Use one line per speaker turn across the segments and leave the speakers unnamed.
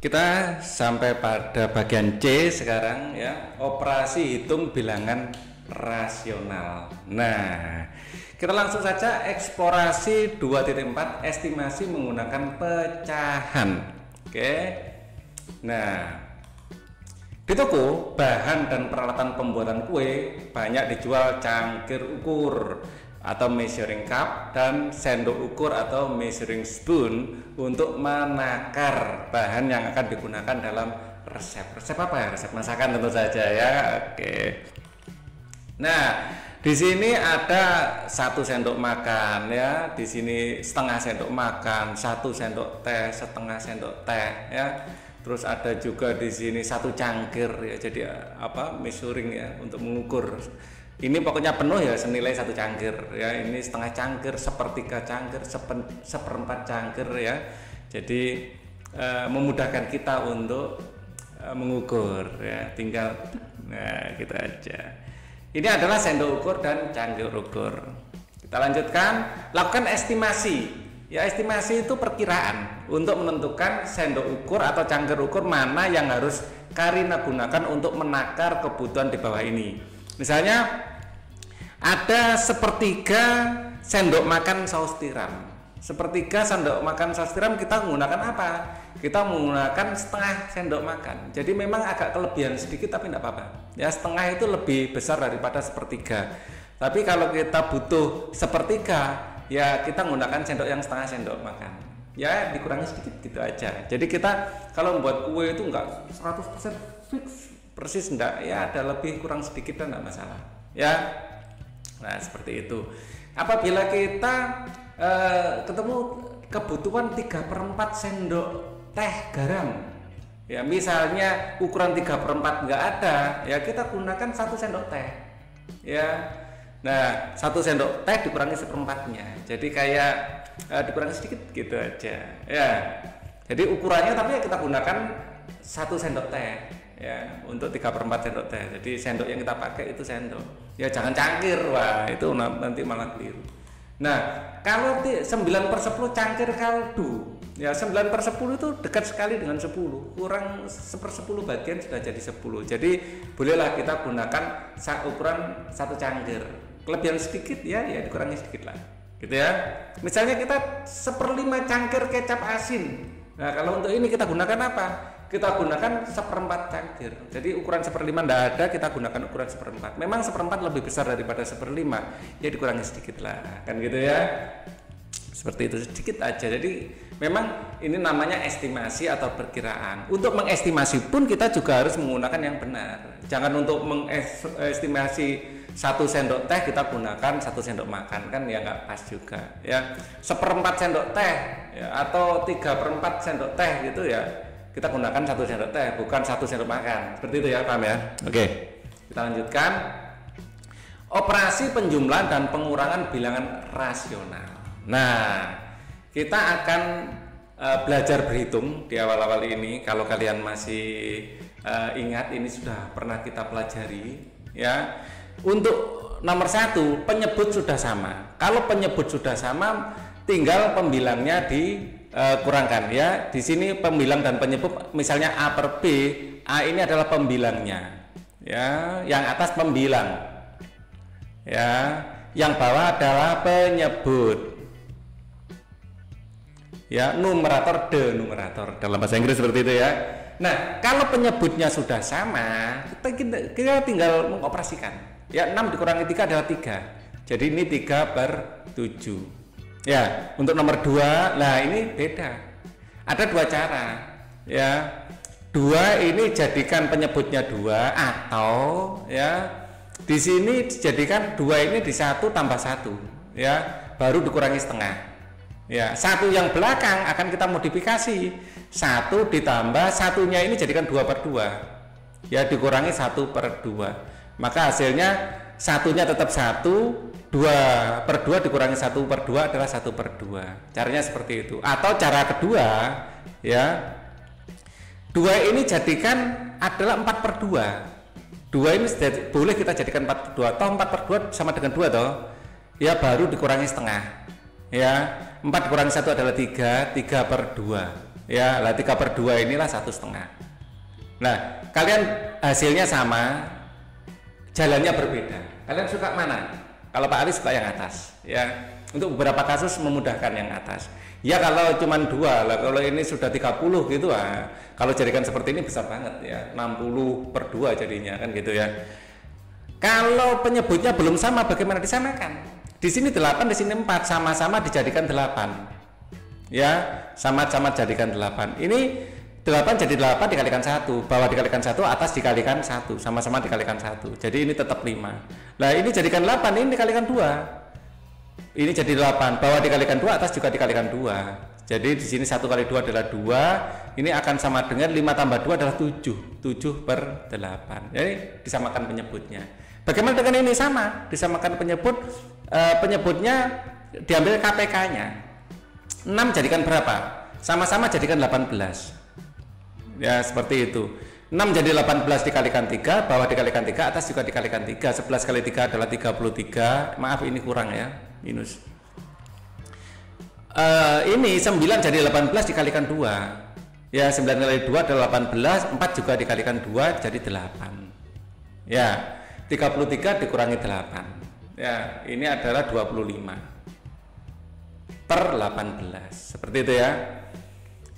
Kita sampai pada bagian C sekarang ya, operasi hitung bilangan rasional. Nah, kita langsung saja eksplorasi 2.4 estimasi menggunakan pecahan. Oke. Nah, di toko bahan dan peralatan pembuatan kue banyak dijual cangkir ukur atau measuring cup dan sendok ukur atau measuring spoon untuk menakar bahan yang akan digunakan dalam resep. Resep apa ya? Resep masakan tentu saja ya. Oke. Nah, di sini ada 1 sendok makan ya, di sini setengah sendok makan, 1 sendok teh, setengah sendok teh ya. Terus ada juga di sini 1 cangkir ya, jadi apa? Measuring ya untuk mengukur. Ini pokoknya penuh ya senilai 1 cangkir ya. Ini setengah cangkir, sepertiga cangkir, seperempat cangkir ya. Jadi memudahkan kita untuk mengukur ya. Tinggal nah gitu aja. Ini adalah sendok ukur dan cangkir ukur. Kita lanjutkan, lakukan estimasi. Ya, estimasi itu perkiraan untuk menentukan sendok ukur atau cangkir ukur mana yang harus Karina gunakan untuk menakar kebutuhan di bawah ini. Misalnya ada sepertiga sendok makan saus tiram. Sepertiga sendok makan saus tiram kita menggunakan apa? Kita menggunakan setengah sendok makan. Jadi memang agak kelebihan sedikit tapi tidak apa-apa. Ya, setengah itu lebih besar daripada sepertiga. Tapi kalau kita butuh sepertiga, ya kita menggunakan sendok yang setengah sendok makan. Ya dikurangi sedikit gitu aja. Jadi kita kalau membuat kue itu enggak 100% fix persis enggak, ya ada lebih kurang sedikit dan enggak masalah. Ya. Nah, seperti itu. Apabila kita ketemu kebutuhan 3/4 sendok teh garam, ya misalnya ukuran 3/4 nggak ada, ya kita gunakan 1 sendok teh. Ya, nah 1 sendok teh dikurangi seperempatnya, jadi kayak dikurangi sedikit gitu aja. Ya, jadi ukurannya tapi ya kita gunakan 1 sendok teh. Ya, untuk 3/4 sendok teh. Jadi sendok yang kita pakai itu sendok. Ya jangan cangkir, wah itu nanti malah keliru. Nah, kalau 9/10 cangkir kaldu, ya 9/10 itu dekat sekali dengan 10, kurang 1/10 bagian sudah jadi 10. Jadi bolehlah kita gunakan ukuran 1 cangkir. Kelebihan sedikit ya dikurangi sedikit lah, gitu ya. Misalnya kita 1/5 cangkir kecap asin. Nah, kalau untuk ini kita gunakan apa? Kita gunakan 1/4 cangkir. Jadi ukuran 1/5 tidak ada, kita gunakan ukuran 1/4. Memang 1/4 lebih besar daripada 1/5, ya dikurangi sedikit lah, kan gitu ya. Seperti itu sedikit aja. Jadi memang ini namanya estimasi atau perkiraan. Untuk mengestimasi pun kita juga harus menggunakan yang benar. Jangan untuk mengestimasi 1 sendok teh kita gunakan 1 sendok makan, kan ya nggak pas juga ya. 1/4 sendok teh ya, atau 3/4 sendok teh gitu ya, kita gunakan 1 sendok teh, bukan 1 sendok makan. Seperti itu ya, paham ya? Oke, kita lanjutkan. Operasi penjumlahan dan pengurangan bilangan rasional. Nah, kita akan belajar berhitung di awal-awal ini. Kalau kalian masih ingat, ini sudah pernah kita pelajari ya. Untuk nomor 1, penyebut sudah sama. Kalau penyebut sudah sama, tinggal pembilangnya dikurangkan ya. Di sini pembilang dan penyebut, misalnya A per B, A ini adalah pembilangnya ya, yang atas pembilang ya, yang bawah adalah penyebut ya, numerator denumerator dalam bahasa Inggris seperti itu ya. Nah, kalau penyebutnya sudah sama, kita tinggal mengoperasikan ya. 6 dikurangi 3 adalah 3, jadi ini 3/7 ya. Untuk nomor 2, nah ini beda, ada 2 cara ya. 2 ini jadikan penyebutnya 2, atau ya di sini dijadikan 2 ini di 1 tambah 1 ya, baru dikurangi setengah ya. 1 yang belakang akan kita modifikasi, 1 ditambah 1-nya ini jadikan 2/2 ya, dikurangi 1/2, maka hasilnya 1-nya tetap 1, 2/2 dikurangi 1/2 adalah 1/2. Caranya seperti itu. Atau cara kedua ya, 2 ini jadikan adalah 4/2. 2 ini boleh kita jadikan 4/2, toh 4/2 sama dengan 2 toh ya, baru dikurangi setengah ya. 4 dikurangi 1 adalah 3, 3/2 Ya, lah 3/2 inilah 1,5. Nah, kalian hasilnya sama, jalannya berbeda. Kalian suka mana? Kalau Pak Ali suka yang atas, ya. Untuk beberapa kasus memudahkan yang atas. Ya kalau cuma 2 lah, kalau ini sudah 30 gitu kalau jadikan seperti ini besar banget ya, 60/2 jadinya kan gitu ya. Kalau penyebutnya belum sama, bagaimana disamakan? Di sini 8, di sini 4, sama-sama dijadikan 8. Ya, sama-sama jadikan 8. Ini 8 jadi 8 dikalikan 1, bawah dikalikan 1, atas dikalikan 1, sama-sama dikalikan 1. Jadi ini tetap 5. Nah, ini jadikan 8, ini dikalikan 2. Ini jadi 8, bawah dikalikan 2, atas juga dikalikan 2. Jadi di sini 1 kali 2 adalah 2. Ini akan sama dengan 5 tambah 2 adalah 7. 7/8. Jadi disamakan penyebutnya. Bagaimana dengan ini? Sama, disamakan penyebutnya diambil KPK-nya. 6 jadikan berapa? Sama-sama jadikan 18. Ya, seperti itu. 6 jadi 18 dikalikan 3, bawah dikalikan 3, atas juga dikalikan 3. 11 kali 3 adalah 33. Maaf ini kurang ya, minus. Ini 9 jadi 18 dikalikan 2. Ya, 9 kali 2 adalah 18, 4 juga dikalikan 2 jadi 8. Ya, 33 dikurangi 8. Ya, ini adalah 25/18. Seperti itu ya.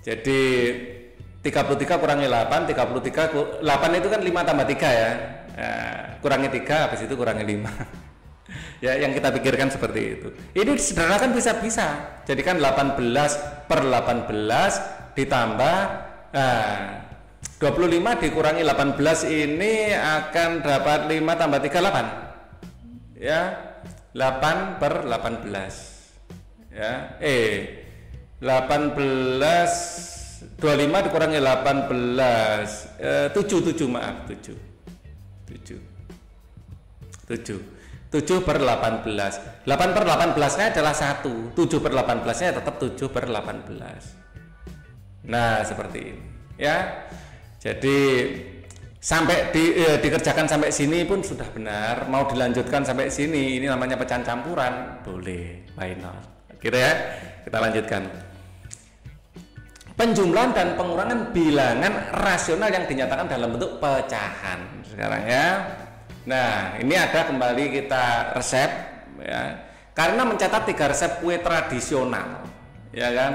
Jadi 33 kurangi 8, 8 itu kan 5 tambah 3 ya. Kurangi 3, habis itu kurangi 5. Ya, yang kita pikirkan seperti itu. Ini disederhanakan bisa-bisa. Jadikan 18/18 ditambah 25 dikurangi 18 ini akan dapat 5 tambah 3, 8. Ya, 8/18. Ya, 18 25 dikurangi 18 7 maaf 7 7/18. 8/18 nya adalah 1, 7/18 nya tetap 7/18. Nah seperti ini ya. Jadi sampai dikerjakan sampai sini pun sudah benar. Mau dilanjutkan sampai sini, ini namanya pecahan campuran, boleh, why not gitu ya. Kita lanjutkan. Penjumlahan dan pengurangan bilangan rasional yang dinyatakan dalam bentuk pecahan sekarang ya. Nah ini ada kembali kita resep ya, karena mencatat 3 resep kue tradisional ya kan,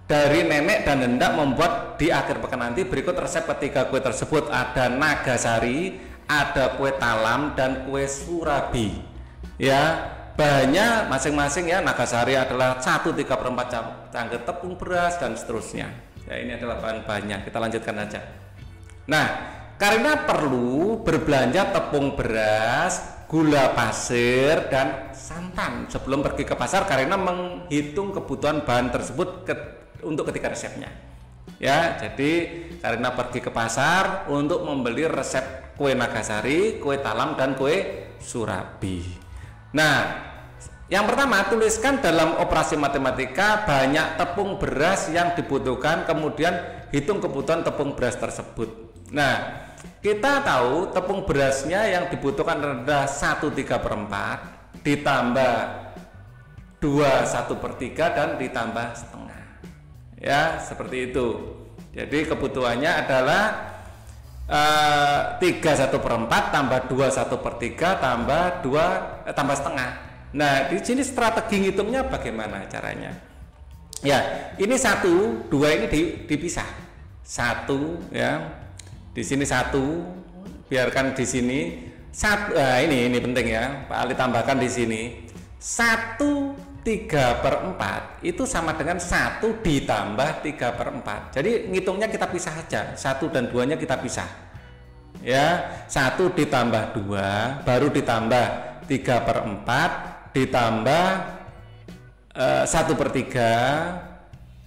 dari nenek dan hendak membuat di akhir pekan nanti. Berikut resep ketiga kue tersebut, ada nagasari, ada kue talam, dan kue surabi ya. Bahannya masing-masing ya, nagasari adalah 1/3/4 cangkir tepung beras dan seterusnya ya. Ini adalah bahan-bahannya, kita lanjutkan aja. Nah karena perlu berbelanja tepung beras, gula pasir, dan santan sebelum pergi ke pasar, karena menghitung kebutuhan bahan tersebut untuk ketiga resepnya ya. Jadi karena pergi ke pasar untuk membeli resep kue nagasari, kue talam, dan kue surabi. Nah yang pertama, tuliskan dalam operasi matematika banyak tepung beras yang dibutuhkan, kemudian hitung kebutuhan tepung beras tersebut. Nah kita tahu tepung berasnya yang dibutuhkan adalah 1/3/4 ditambah 2/1/3 dan ditambah setengah ya, seperti itu. Jadi kebutuhannya adalah 3/1/4 tambah 2/1/3 tambah setengah. Nah di sini strategi ngitungnya bagaimana caranya ya. Ini 1, 2 ini dipisah 1 ya, di sini 1, biarkan di sini 1. Nah ini penting ya, Pak Ali tambahkan di sini 1/3/4 itu sama dengan 1 ditambah 3/4. Jadi ngitungnya kita pisah aja, 1 dan 2 nya kita pisah ya. 1 ditambah 2 baru ditambah 3/4 ditambah 1/3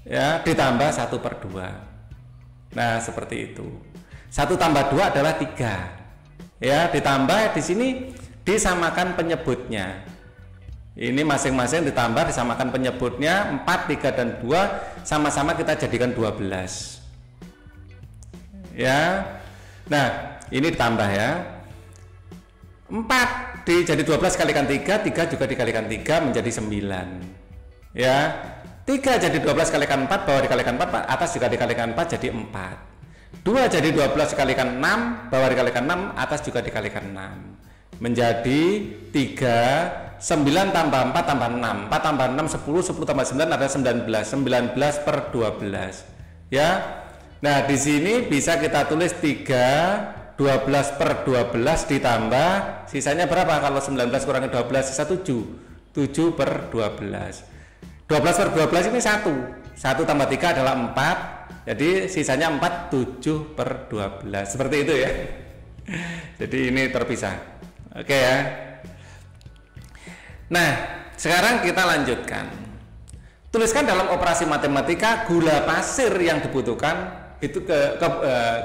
ya, ditambah 1/2. Nah seperti itu. 1 tambah 2 adalah 3 ya, ditambah di sini disamakan penyebutnya. Ini masing-masing ditambah disamakan penyebutnya. 4, 3, dan 2 sama-sama kita jadikan 12 ya. Nah ini ditambah ya, 4 jadi 12 kalikan 3, 3 juga dikalikan 3 menjadi 9 ya. 3 jadi 12 kalikan 4, bawah dikalikan 4, atas juga dikalikan 4 jadi 4. 2 jadi 12 dikalikan 6, bawah dikalikan 6, atas juga dikalikan 6. Menjadi 3, 9 tambah 4 tambah 6, 4 tambah 6 10, 10 tambah 9 ada 19, 19 per 12. Ya. Nah, di sini bisa kita tulis 3, 12 per 12 ditambah sisanya berapa? Kalau 19 kurangi 12 sisa 7, 7 per 12. 12 per 12 ini 1 tambah 3 adalah 4, jadi sisanya 4, 7 per 12 seperti itu ya. Jadi ini terpisah. Oke ya. Nah, sekarang kita lanjutkan. Tuliskan dalam operasi matematika gula pasir yang dibutuhkan itu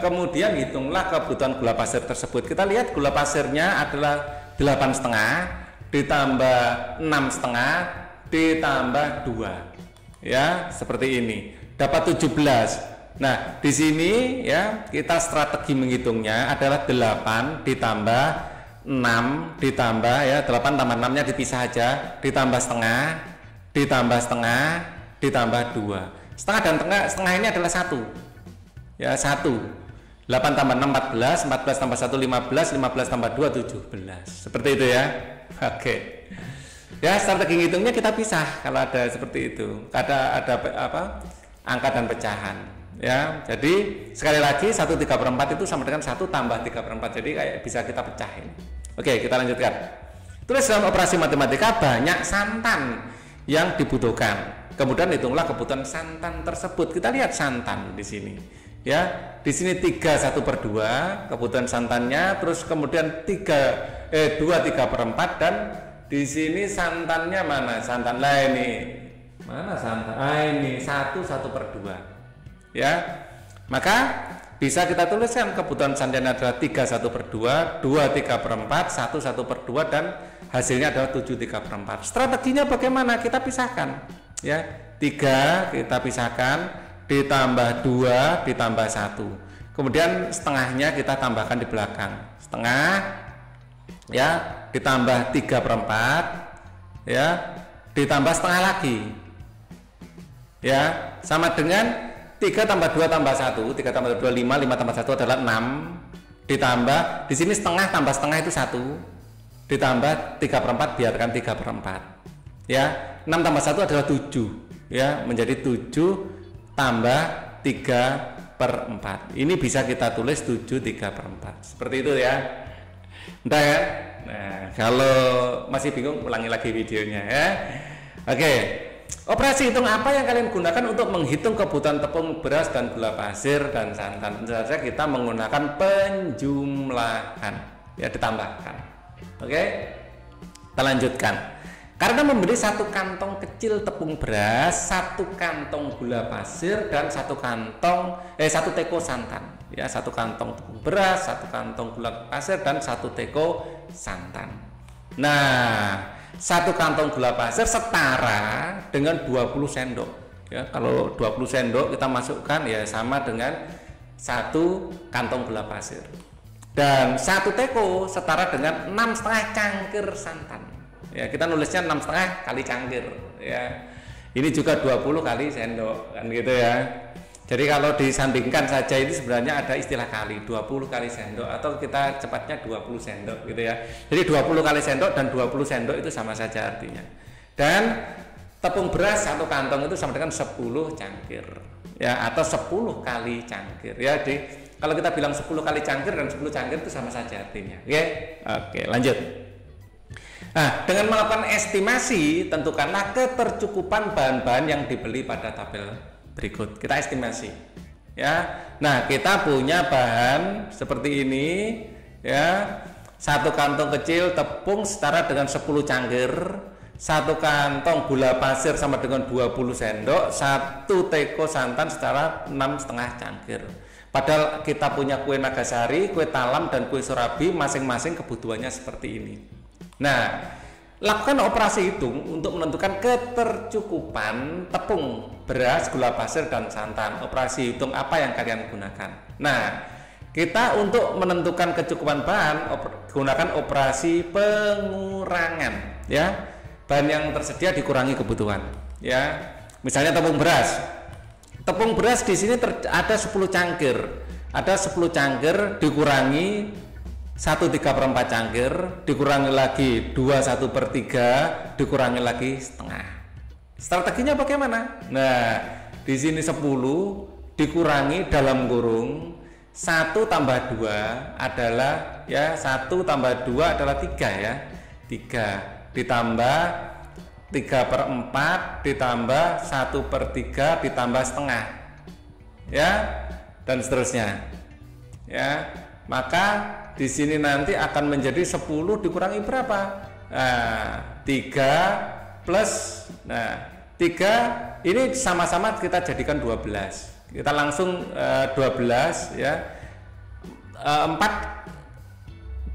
kemudian hitunglah kebutuhan gula pasir tersebut. Kita lihat gula pasirnya adalah 8,5 ditambah 6,5 ditambah 2 ya, seperti ini dapat 17. Nah, di sini ya kita strategi menghitungnya adalah 8 ditambah 6 ditambah ya 8 tambah 6 nya dipisah aja, ditambah setengah ditambah setengah ditambah 2. Setengah dan setengah ini adalah 1 ya, 1. 8 tambah 6 14, 14 tambah 1 15, 15 tambah 2 17. Seperti itu ya. Oke. Ya, strategi ngitungnya kita pisah kalau ada seperti itu. Ada apa? Angka dan pecahan. Ya, jadi sekali lagi 1/3/4 itu sama dengan 1 tambah 3/4. Jadi kayak bisa kita pecahin. Oke, kita lanjutkan. Tulis dalam operasi matematika banyak santan yang dibutuhkan. Kemudian hitunglah kebutuhan santan tersebut. Kita lihat santan di sini. Ya, di sini 3 1/2 kebutuhan santannya, terus kemudian 2 3/4 dan di sini santannya mana? Santan lah ini. Mana santan? Ini 1 1/2. Ya. Maka bisa kita tuliskan kebutuhan santannya adalah 3 1/2, 2 3/4, 1 1/2 dan hasilnya adalah 7 3/4. Strateginya bagaimana? Kita pisahkan. Ya. 3 kita pisahkan ditambah 2 ditambah 1. Kemudian setengahnya kita tambahkan di belakang. Setengah ya ditambah 3/4 ya ditambah setengah lagi ya sama dengan 3 tambah 2 tambah 1, 3 tambah 2 5, 5 tambah 1 adalah 6 ditambah di sini setengah tambah setengah itu 1 ditambah 3/4 biarkan 3/4 ya, 6 tambah 1 adalah 7 ya, menjadi 7 tambah 3/4. Ini bisa kita tulis 7 3/4 seperti itu ya. Entah ya. Nah, kalau masih bingung ulangi lagi videonya ya. Oke. Operasi hitung apa yang kalian gunakan untuk menghitung kebutuhan tepung beras dan gula pasir dan santan? Tentu saja kita menggunakan penjumlahan ya, ditambahkan. Oke. Kita lanjutkan. Karena memberi 1 kantong kecil tepung beras, 1 kantong gula pasir dan 1 teko santan. Ya, 1 kantong tepung beras, 1 kantong gula pasir dan 1 teko santan. Nah, 1 kantong gula pasir setara dengan 20 sendok. Ya, kalau 20 sendok kita masukkan ya sama dengan 1 kantong gula pasir. Dan 1 teko setara dengan 6,5 cangkir santan. Ya, kita nulisnya 6,5 kali cangkir ya. Ini juga 20 kali sendok kan gitu ya. Jadi kalau disandingkan saja itu sebenarnya ada istilah kali, 20 kali sendok atau kita cepatnya 20 sendok gitu ya. Jadi 20 kali sendok dan 20 sendok itu sama saja artinya. Dan tepung beras 1 kantong itu sama dengan 10 cangkir ya, atau 10 kali cangkir ya. Jadi kalau kita bilang 10 kali cangkir dan 10 cangkir itu sama saja artinya. Oke, lanjut. Nah, dengan melakukan estimasi, tentukanlah ketercukupan bahan-bahan yang dibeli pada tabel berikut. Kita estimasi ya. Nah, kita punya bahan seperti ini ya. 1 kantong kecil tepung setara dengan 10 cangkir, 1 kantong gula pasir sama dengan 20 sendok, 1 teko santan setara 6,5 cangkir. Padahal kita punya kue Nagasari, kue talam dan kue surabi masing-masing kebutuhannya seperti ini. Nah, lakukan operasi hitung untuk menentukan ketercukupan tepung beras, gula pasir dan santan. Operasi hitung apa yang kalian gunakan? Nah, kita untuk menentukan kecukupan bahan gunakan operasi pengurangan ya. Bahan yang tersedia dikurangi kebutuhan ya. Misalnya tepung beras. Tepung beras di sini ada 10 cangkir. Ada 10 cangkir dikurangi 1/3/4 cangkir, dikurangi lagi 2/1/3, dikurangi lagi setengah. Strateginya bagaimana? Nah, di sini 10 dikurangi dalam kurung 1 tambah 2 adalah ya 1 tambah 2 adalah 3 ya. 3 ditambah 3/4 ditambah 1/3 ditambah setengah. Ya, dan seterusnya. Ya, maka di sini nanti akan menjadi 10 dikurangi berapa? Nah, 3 plus, nah 3 ini sama-sama kita jadikan 12. Kita langsung 12 ya. 4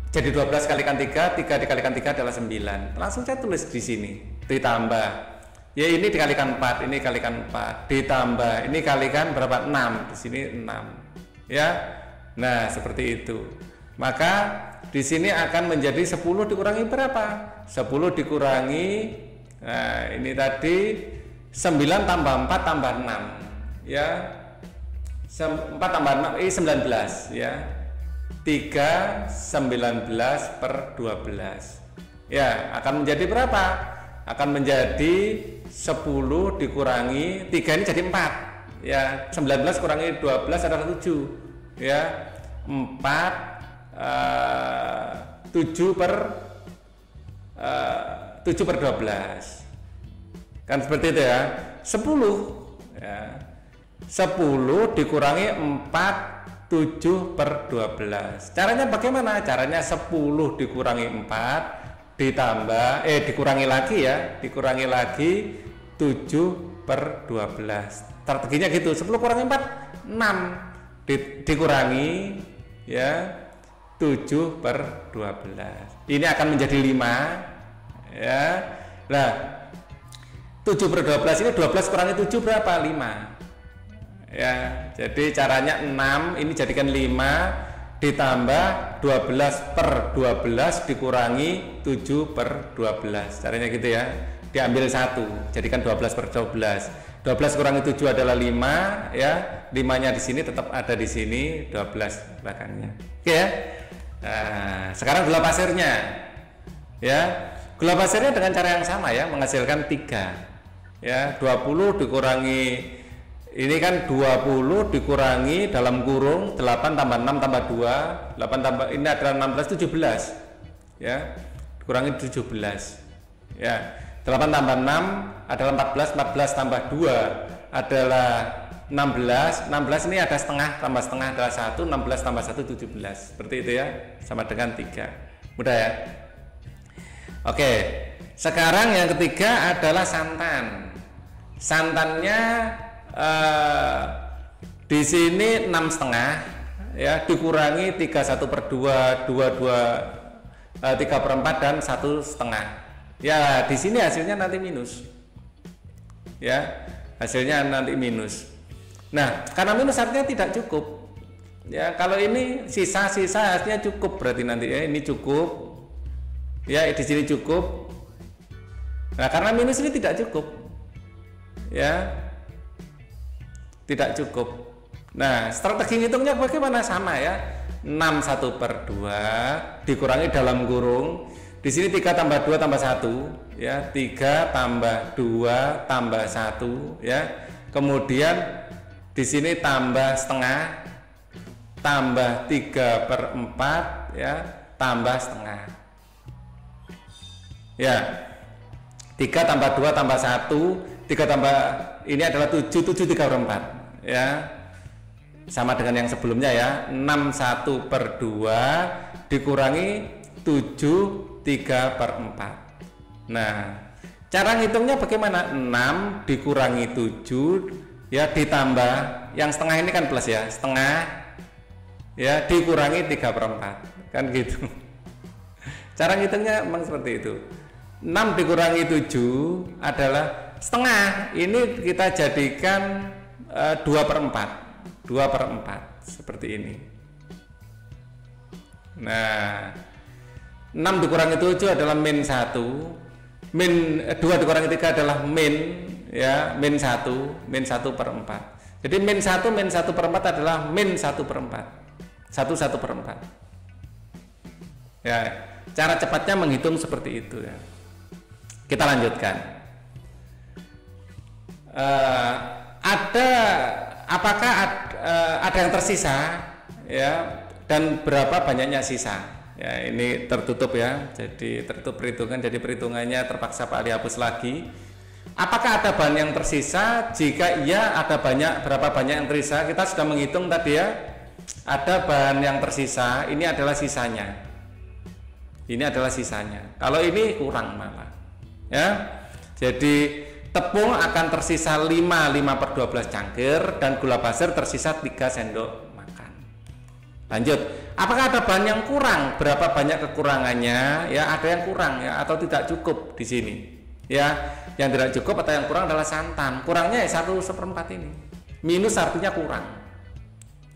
jadi 12 kalikan 3, 3 dikalikan 3 adalah 9. Langsung saya tulis di sini. Ditambah. Ya ini dikalikan 4, ini kalikan 4. Ditambah, ini kalikan berapa? 6. Di sini 6. Ya. Nah, seperti itu. Maka di sini akan menjadi 10 dikurangi berapa? 10 dikurangi, nah ini tadi 9 tambah 4 tambah 6 ya, 4 tambah 6 ini 19 ya, 3 19/12 ya, akan menjadi berapa? Akan menjadi 10 dikurangi 3 ini jadi 4 ya, 19 kurangi 12 adalah 7 ya, 4 7/12 kan seperti itu ya. 10 ya, 10 dikurangi 4 7/12. Caranya bagaimana? Caranya 10 dikurangi 4 ditambah dikurangi lagi ya, dikurangi lagi 7/12. Strateginya gitu. 10 kurangi 4 6 dikurangi ya 7/12. Ini akan menjadi 5 ya. Nah, 7/12 ini 12 kurangi 7 berapa? 5 ya. Jadi caranya 6 ini jadikan 5 ditambah 12/12 dikurangi 7/12. Caranya gitu ya. Diambil 1 jadikan 12/12. 12 kurangi 7 adalah 5 ya. 5-nya di sini tetap ada di sini, 12 belakangnya. Oke ya. Nah, sekarang gula pasirnya. Ya. Gula pasirnya dengan cara yang sama ya, menghasilkan 3. Ya, 20 dikurangi ini kan 20 dikurangi dalam kurung 8 tambah 6 tambah 2, 8 tambah ini adalah 16 17. Ya. Dikurangi 17. Ya. 8 tambah 6 adalah 14, 14 tambah 2 adalah 16, 16 ini ada setengah, tambah setengah adalah 1, 16 tambah 1 17. Seperti itu ya, sama dengan 3. Mudah ya. Oke, sekarang yang ketiga adalah santan. Santannya di sini 6,5 ya, dikurangi 31/2, 3/4 dan 1,5. Ya, di sini hasilnya nanti minus. Ya, hasilnya nanti minus. Nah, karena minus artinya tidak cukup. Ya, kalau ini sisa-sisa artinya cukup, berarti nanti ya ini cukup. Ya, di sini cukup. Nah, karena minus ini tidak cukup. Ya. Tidak cukup. Nah, strategi ngitungnya bagaimana? Sama ya. 6 1/2 dikurangi dalam kurung. Di sini 3 tambah 2 tambah 1 ya, 3 tambah 2 tambah 1 ya. Kemudian di sini tambah setengah tambah 3/4 ya, tambah setengah. Ya. 3 tambah 2 tambah 1, 3 tambah ini adalah 7, 7 3/4 ya. Sama dengan yang sebelumnya ya. 6 1/2 dikurangi 7 3/4. Nah, cara ngitungnya bagaimana? 6 dikurangi 7 ya, ditambah yang setengah ini kan plus ya, setengah ya, dikurangi 3/4 kan gitu. Cara ngitungnya memang seperti itu. 6 dikurangi 7 adalah setengah, ini kita jadikan 2/4 seperti ini. Nah, 6 dikurangi 7 adalah min 1, min 2 dikurangi 3 adalah min ya, min 1 per 4. Jadi min 1 per 4 adalah min 1 per 4, 1 per 4. Ya, cara cepatnya menghitung seperti itu ya. Kita lanjutkan. Apakah ada yang tersisa ya, dan berapa banyaknya sisa? Ya, ini tertutup ya, jadi tertutup perhitungan, jadi perhitungannya terpaksa Pak Ali hapus lagi. Apakah ada bahan yang tersisa? Jika iya, ada berapa banyak yang tersisa? Kita sudah menghitung tadi ya, ada bahan yang tersisa, ini adalah sisanya. Ini adalah sisanya. Kalau ini kurang malah ya, jadi tepung akan tersisa 5 per 12 cangkir, dan gula pasir tersisa 3 sendok makan. Lanjut, apakah ada bahan yang kurang? Berapa banyak kekurangannya? Ya, ada yang kurang ya, atau tidak cukup di sini. Ya, yang tidak cukup atau yang kurang adalah santan. Kurangnya ya 1/4 ini. Minus artinya kurang.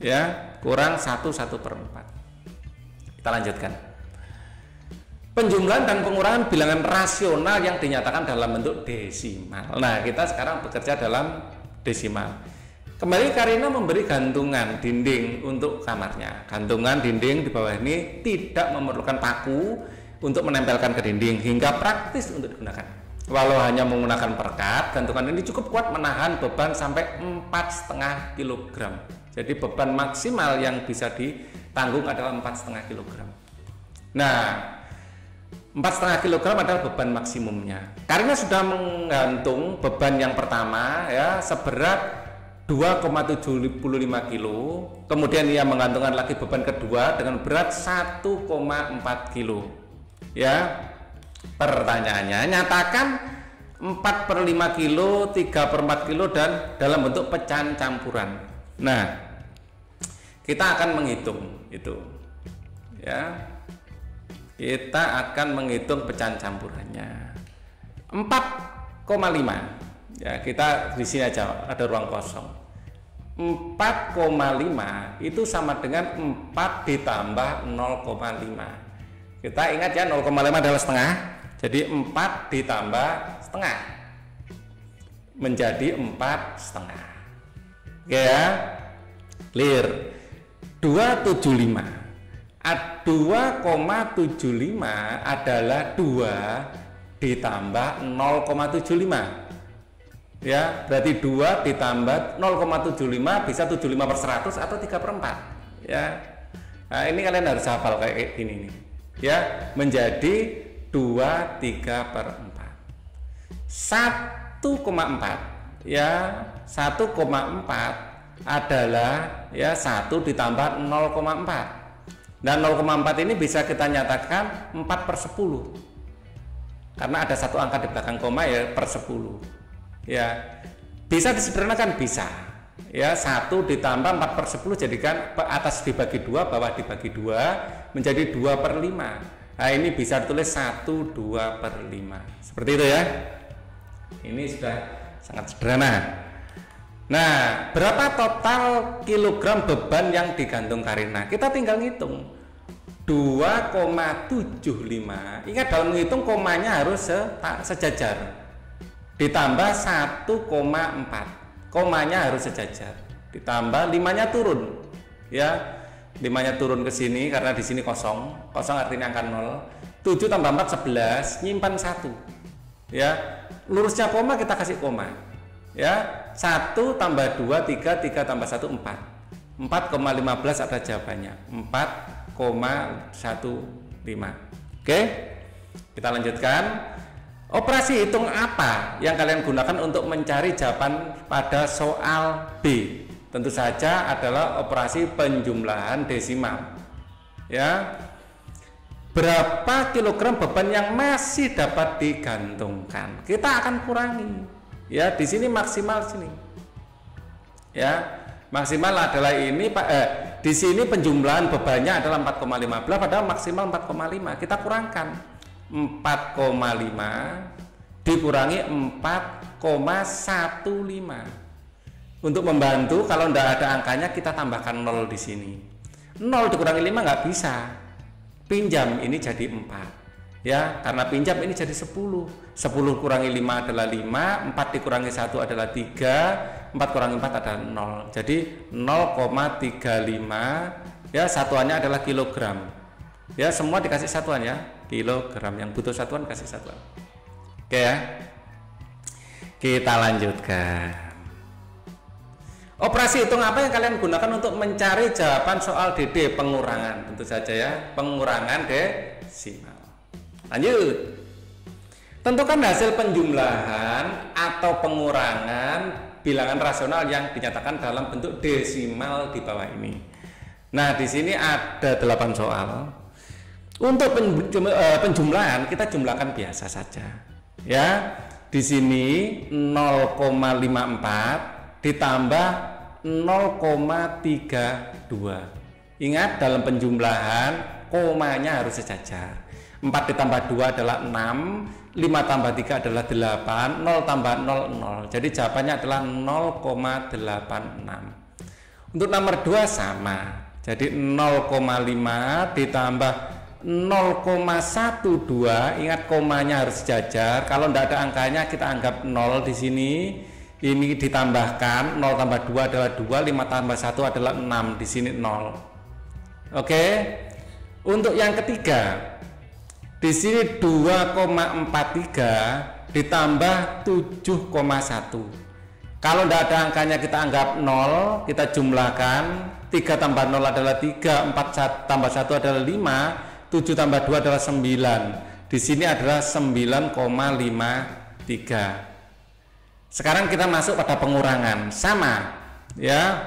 Ya, kurang 1/4. Kita lanjutkan. Penjumlahan dan pengurangan bilangan rasional yang dinyatakan dalam bentuk desimal. Nah, kita sekarang bekerja dalam desimal. Kembali Karina memberi gantungan dinding untuk kamarnya. Gantungan dinding di bawah ini tidak memerlukan paku untuk menempelkan ke dinding, hingga praktis untuk digunakan. Walau hanya menggunakan perekat, gantungan ini cukup kuat menahan beban sampai 4,5 kg. Jadi beban maksimal yang bisa ditanggung adalah 4,5 kg. Nah, 4,5 kg adalah beban maksimumnya. Karena sudah menggantung beban yang pertama ya, seberat 2,75 kg, kemudian ia menggantungkan lagi beban kedua dengan berat 1,4 kg. Ya, pertanyaannya, nyatakan 4/5 kg, 3/4 kg, dan dalam bentuk pecahan campuran. Nah, kita akan menghitung itu ya. Kita akan menghitung pecahan campurannya. 4,5 ya, kita di sini aja ada ruang kosong. 4,5 itu sama dengan 4 ditambah 0,5. Kita ingat ya, 0,5 adalah setengah. Jadi 4 ditambah setengah menjadi 4,5. Oke ya, clear. 2,75. 2,75 adalah 2 ditambah 0,75. Ya, berarti 2 ditambah 0,75 bisa 75/100 atau 3/4 ya. Nah, ini kalian harus hafal kayak gini nih ya, menjadi 2 3/4. 1,4 ya, 1,4 adalah ya 1 ditambah 0,4, dan 0,4 ini bisa kita nyatakan 4/10 karena ada satu angka di belakang koma ya, per 10 ya. Bisa disederhanakan, bisa ya, 1 ditambah 4/10 jadikan atas dibagi 2, bawah dibagi 2 menjadi 2/5. Nah, ini bisa ditulis 1/2/5 seperti itu ya. Ini sudah sangat sederhana. Nah, berapa total kilogram beban yang digantung Karina? Kita tinggal ngitung 2,75. Ingat, dalam menghitung komanya harus sejajar. Ditambah 1,4, komanya harus sejajar. Ditambah 5-nya turun ya, 5-nya turun ke sini karena di sini kosong, kosong artinya angka 0. 7 tambah 4 11, nyimpan 1 ya, lurusnya koma kita kasih koma ya. 1 tambah 2 3, 3 tambah 1 4, 4,15 ada jawabannya, 4,15. Oke, kita lanjutkan. Operasi hitung apa yang kalian gunakan untuk mencari jawaban pada soal B? Tentu saja adalah operasi penjumlahan desimal. Ya. Berapa kilogram beban yang masih dapat digantungkan? Kita akan kurangi. Ya, di sini maksimal sini. Ya, maksimal adalah ini Pak. Di sini penjumlahan bebannya adalah 4,15 padahal maksimal 4,5. Kita kurangkan. 4,5 dikurangi 4,15. Untuk membantu, kalau tidak ada angkanya kita tambahkan 0 di sini. 0 dikurangi 5 nggak bisa. Pinjam ini jadi 4. Ya, karena pinjam ini jadi 10. 10 kurangi 5 adalah 5, 4 dikurangi 1 adalah 3, 4 kurangi 4 adalah 0. Jadi 0,35, ya satuannya adalah kilogram. Ya, semua dikasih satuan ya, kilogram. Yang butuh satuan kasih satuan. Oke ya. Kita lanjutkan. Operasi hitung apa yang kalian gunakan untuk mencari jawaban soal DD pengurangan? Tentu saja ya, pengurangan desimal. Lanjut. Tentukan hasil penjumlahan atau pengurangan bilangan rasional yang dinyatakan dalam bentuk desimal di bawah ini. Nah, di sini ada 8 soal. Untuk penjumlahan kita jumlahkan biasa saja. Ya, di sini 0,54 ditambah 0,32. Ingat, dalam penjumlahan komanya harus sejajar. 4 ditambah 2 adalah 6, 5 tambah 3 adalah 8, 0 tambah 0, 0. Jadi jawabannya adalah 0,86. Untuk nomor 2 sama. Jadi 0,5 ditambah 0,12. Ingat, komanya harus sejajar. Kalau tidak ada angkanya kita anggap 0 di sini. Ini ditambahkan 0 tambah 2 adalah 2, 5 tambah 1 adalah 6, di sini 0. Oke. Untuk yang ketiga, di sini 2,43 ditambah 7,1. Kalau tidak ada angkanya kita anggap 0, kita jumlahkan. 3 tambah 0 adalah 3, 4 tambah 1 adalah 5, 7 tambah 2 adalah 9. Di sini adalah 9,53. Sekarang kita masuk pada pengurangan. Sama ya,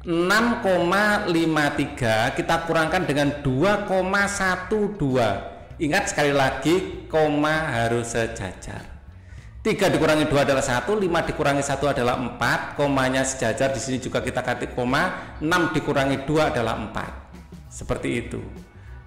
6,53 kita kurangkan dengan 2,12. Ingat sekali lagi, koma harus sejajar. 3 dikurangi 2 adalah 1, 5 dikurangi 1 adalah 4, komanya sejajar. Di sini juga kita ketik koma. 6 dikurangi 2 adalah 4. Seperti itu.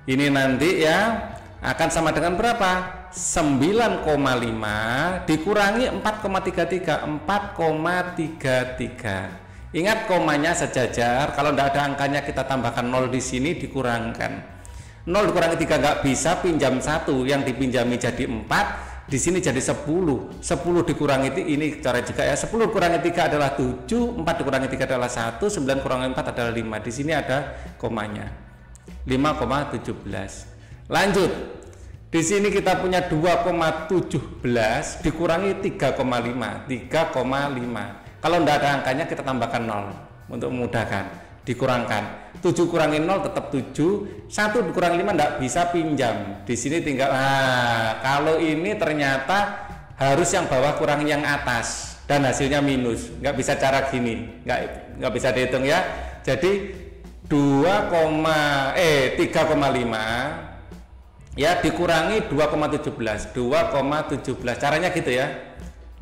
Ini nanti ya akan sama dengan berapa? 9,5 dikurangi 4,33, 4,33. Ingat, komanya sejajar. Kalau tidak ada angkanya kita tambahkan 0 di sini, dikurangkan. 0 dikurangi 3 nggak bisa, pinjam 1, yang dipinjami jadi 4, di sini jadi 10. 10 dikurangi ini cara juga ya. 10 dikurangi 3 adalah 7, 4 dikurangi 3 adalah 1, 9 kurangi 4 adalah 5. Di sini ada komanya. 5,17. Lanjut. Di sini kita punya 2,17 dikurangi 3,5. 3,5. Kalau tidak ada angkanya kita tambahkan 0 untuk memudahkan. Dikurangkan. 7 kurangi 0 tetap 7. 1 dikurangi 5 tidak bisa, pinjam. Di sini tinggal, kalau ini ternyata harus yang bawah kurangi yang atas dan hasilnya minus. Nggak bisa cara gini. Nggak bisa dihitung ya. Jadi 3,5 ya dikurangi 2,17. 2,17 caranya gitu ya.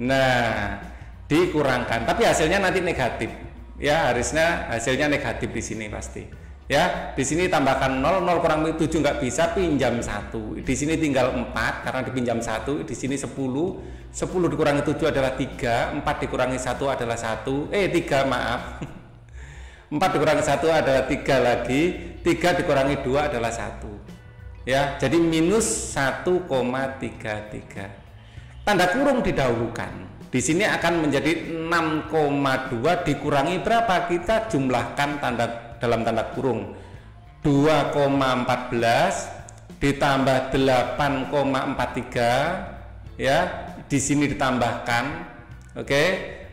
Nah, dikurangkan, tapi hasilnya nanti negatif ya, harusnya hasilnya negatif di sini pasti ya. Di sini tambahkan 0, 0 kurang 7 nggak bisa, pinjam 1. Di sini tinggal 4 karena dipinjam 1. Di sini 10 dikurangi 7 adalah 3, 4 dikurangi 1 adalah 1, 3 maaf. 4 dikurangi 1 adalah 3 lagi, 3 dikurangi 2 adalah 1 ya. Jadi minus 1,33. Tanda kurung didahulukan. Di sini akan menjadi 6,2 dikurangi berapa? Kita jumlahkan dalam tanda kurung. 2,14 ditambah 8,43 ya. Di sini ditambahkan. Oke.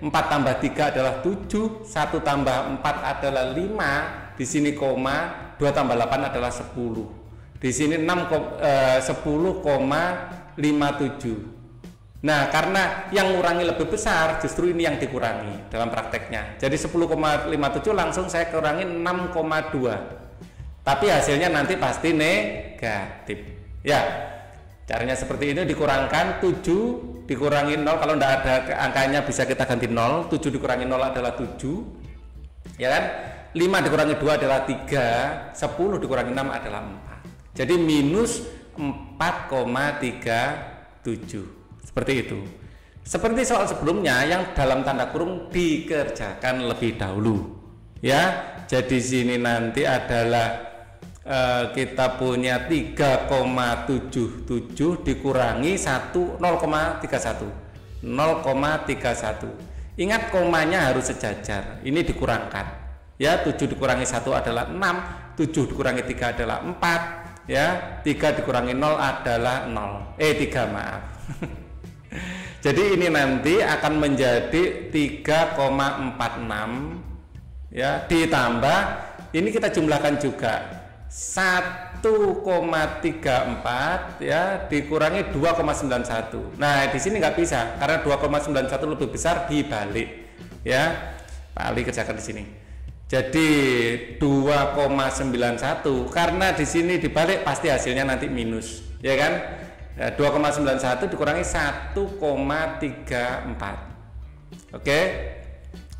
4 tambah 3 adalah 7, 1 tambah 4 adalah 5. Di sini koma, 2 tambah 8 adalah 10. Di sini 10,57. Nah, karena yang ngurangi lebih besar, justru ini yang dikurangi dalam prakteknya. Jadi 10,57 langsung saya kurangi 6,2. Tapi hasilnya nanti pasti negatif. Ya, caranya seperti ini. Dikurangkan 7 dikurangi 0. Kalau tidak ada angkanya bisa kita ganti 0. 7 dikurangi 0 adalah 7. Ya kan? 5 dikurangi 2 adalah 3. 10 dikurangi 6 adalah 4. Jadi minus 4,37. Seperti itu. Seperti soal sebelumnya yang dalam tanda kurung dikerjakan lebih dahulu. Ya, jadi sini nanti adalah kita punya 3,77 dikurangi 0,31. Ingat komanya harus sejajar, ini dikurangkan ya. 7 dikurangi 1 adalah 6, 7 dikurangi 3 adalah 4 ya, 3 dikurangi 0 adalah 3 maaf. Jadi ini nanti akan menjadi 3,46 ya, ditambah ini kita jumlahkan juga 1,34 ya dikurangi 2,91. Nah di sini nggak bisa karena 2,91 lebih besar dibalik ya. Pak Ali kerjakan di sini. Jadi 2,91 karena di sini dibalik pasti hasilnya nanti minus ya kan. Ya, 2,91 dikurangi 1,34. Oke.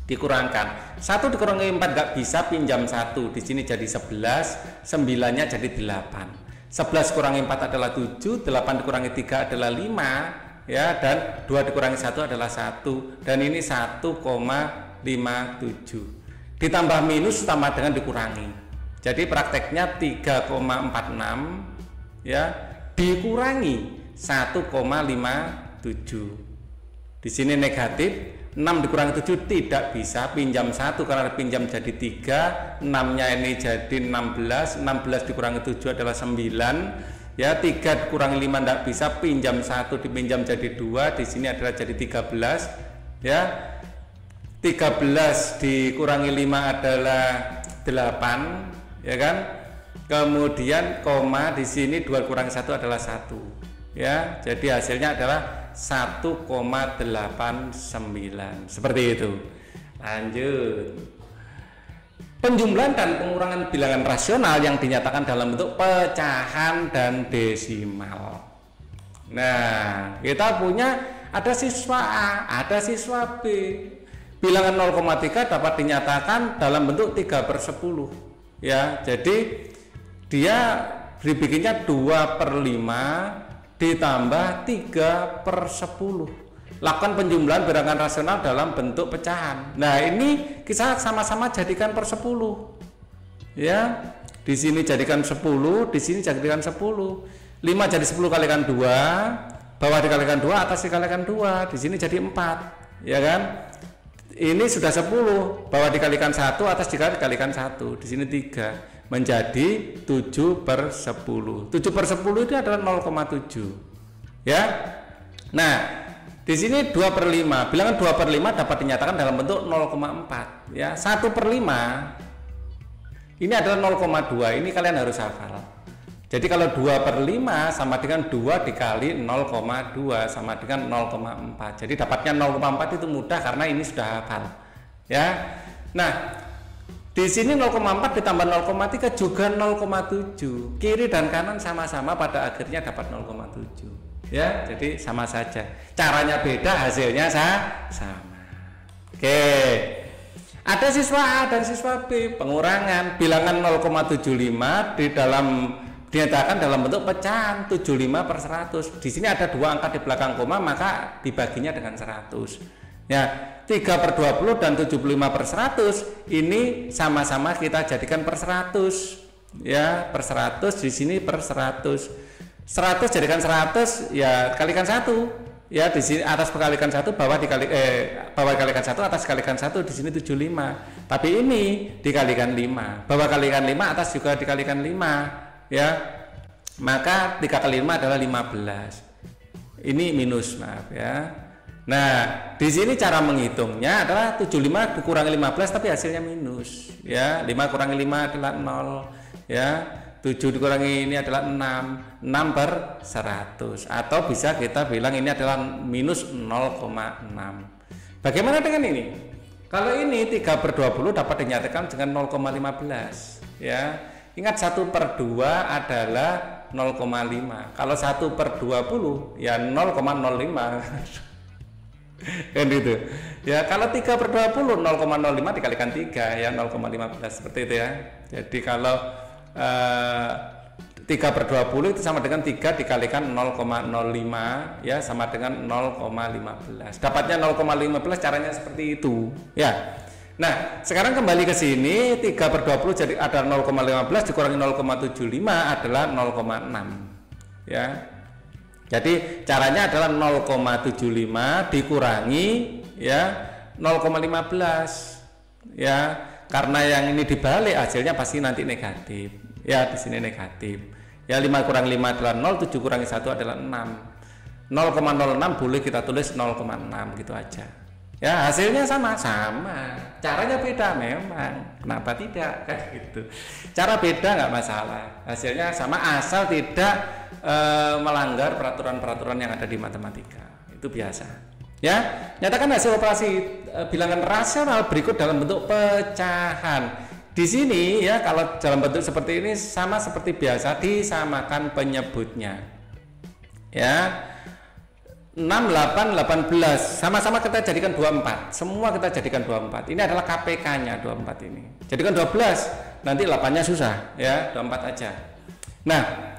Dikurangkan 1 dikurangi 4 nggak bisa, pinjam 1 di sini jadi 11, 9-nya jadi 8. 11 kurangi 4 adalah 7, 8 dikurangi 3 adalah 5 ya, dan 2 dikurangi 1 adalah 1, dan ini 1,57 ditambah minus sama dengan dikurangi. Jadi prakteknya 3,46 ya dikurangi 1,57. Di sini negatif. 6 dikurangi 7 tidak bisa, pinjam 1 karena pinjam jadi 3, 6 nya ini jadi 16, 16 dikurangi 7 adalah 9 ya, 3 dikurangi 5 tidak bisa, pinjam 1 dipinjam jadi 2, di sini adalah jadi 13 ya, 13 dikurangi 5 adalah 8 ya kan, kemudian koma di sini 2 kurangi 1 adalah 1 ya, jadi hasilnya adalah 1,89 seperti itu. Lanjut, penjumlahan dan pengurangan bilangan rasional yang dinyatakan dalam bentuk pecahan dan desimal. Nah kita punya ada siswa A, ada siswa B. Bilangan 0,3 dapat dinyatakan dalam bentuk 3/10 ya, jadi dia dibikinnya 2/5 ditambah 3/10. Lakukan penjumlahan bilangan rasional dalam bentuk pecahan. Nah ini kita sama-sama jadikan per 10 ya, di sini jadikan 10, di sini jadikan 10. 5 jadi 10 kalikan 2, bawah dikalikan 2, atas dikalikan 2, di sini jadi 4 ya kan. Ini sudah 10, bawah dikalikan 1, atas dikalikan 1, di sini 3, menjadi 7/10. 7/10 itu adalah 0,7 ya. Nah di sini 2/5, bilangan 2/5 dapat dinyatakan dalam bentuk 0,4 ya. 1/5 ini adalah 0,2, ini kalian harus hafal. Jadi kalau 2/5 sama dengan 2 dikali 0,2 sama dengan 0,4. Jadi dapatnya 0,4 itu mudah karena ini sudah hafal ya. Nah di sini 0,4 ditambah 0,3 juga 0,7. Kiri dan kanan sama-sama pada akhirnya dapat 0,7 ya. Jadi sama saja. Caranya beda, hasilnya sama. Oke. Ada siswa A dan siswa B. Pengurangan bilangan 0,75 dinyatakan dalam bentuk pecahan 75/100. Di sini ada 2 angka di belakang koma, maka dibaginya dengan 100. Ya, 3/20 dan 75/100 ini sama-sama kita jadikan per 100 ya, per 100 di sini per 100. 100 jadikan 100 ya kalikan 1 ya, di sini atas dikalikan 1, bawah dikalikan 1, atas dikalikan 1, di sini 75. Tapi ini dikalikan 5, bawah kalikan 5, atas juga dikalikan 5 ya. Maka 3 kali 5 adalah 15. Ini minus, maaf ya. Nah, di sini cara menghitungnya adalah 75 dikurangi 15 tapi hasilnya minus ya. 5 kurangi 5 adalah 0 ya. 7 dikurangi ini adalah 6 6/100, atau bisa kita bilang ini adalah minus 0,6. Bagaimana dengan ini? Kalau ini 3/20 dapat dinyatakan dengan 0,15 ya. Ingat 1/2 adalah 0,5. Kalau 1/20 ya 0,05 kan gitu ya. Kalau 3/20 0,05 dikalikan 3 ya 0,15 seperti itu ya. Jadi kalau 3/20 itu sama dengan 3 dikalikan 0,05 ya, sama dengan 0,15. Dapatnya 0,15 caranya seperti itu ya. Nah, sekarang kembali ke sini, 3/20 jadi ada 0,15 dikurangi 0,75 adalah 0,6 ya. Jadi caranya adalah 0,75 dikurangi ya 0,15 ya, karena yang ini dibalik hasilnya pasti nanti negatif ya, di sini negatif ya. 5 kurang 5 adalah 0, 7 kurangi 1 adalah 6. 0,06 boleh kita tulis 0,6 gitu aja ya. Hasilnya sama, caranya beda memang, kenapa tidak kan gitu. Cara beda nggak masalah, hasilnya sama asal tidak melanggar peraturan-peraturan yang ada di matematika, itu biasa ya. Nyatakan hasil operasi bilangan rasional berikut dalam bentuk pecahan. Di sini ya, kalau dalam bentuk seperti ini sama seperti biasa, disamakan penyebutnya ya. 6, 8, 18 sama-sama kita jadikan 24, semua kita jadikan 24. Ini adalah KPK nya 24 ini. Jadikan 12, nanti 8 nya susah ya, 24 aja. Nah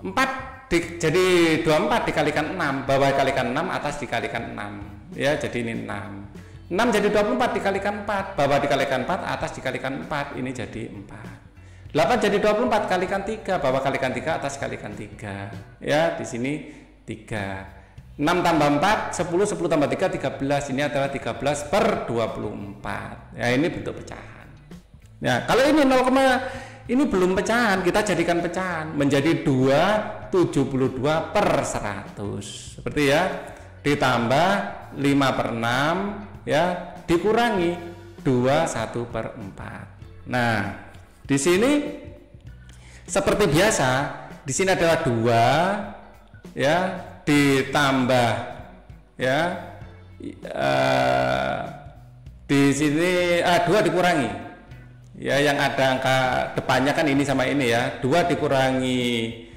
24 dikalikan 6, bawah dikalikan 6, atas dikalikan 6 ya, jadi ini 6 jadi 24 dikalikan 4, bawah dikalikan 4, atas dikalikan 4, ini jadi 4. 8 jadi 24 kalikan 3, bawah kalikan 3, atas kalikan 3 ya, di sini 3. 6 tambah 4 10, 10 tambah 3 13, ini adalah 13/24 ya. Ini bentuk pecahan ya. Kalau ini 0, ini belum pecahan, kita jadikan pecahan menjadi 2,72/100 seperti ya, ditambah 5/6 ya, dikurangi 21/4. Nah di sini seperti biasa, di sini adalah 2 ya, ditambah ya di sini 2 dikurangi ya, yang ada angka depannya kan ini sama ini ya, 2 dikurangi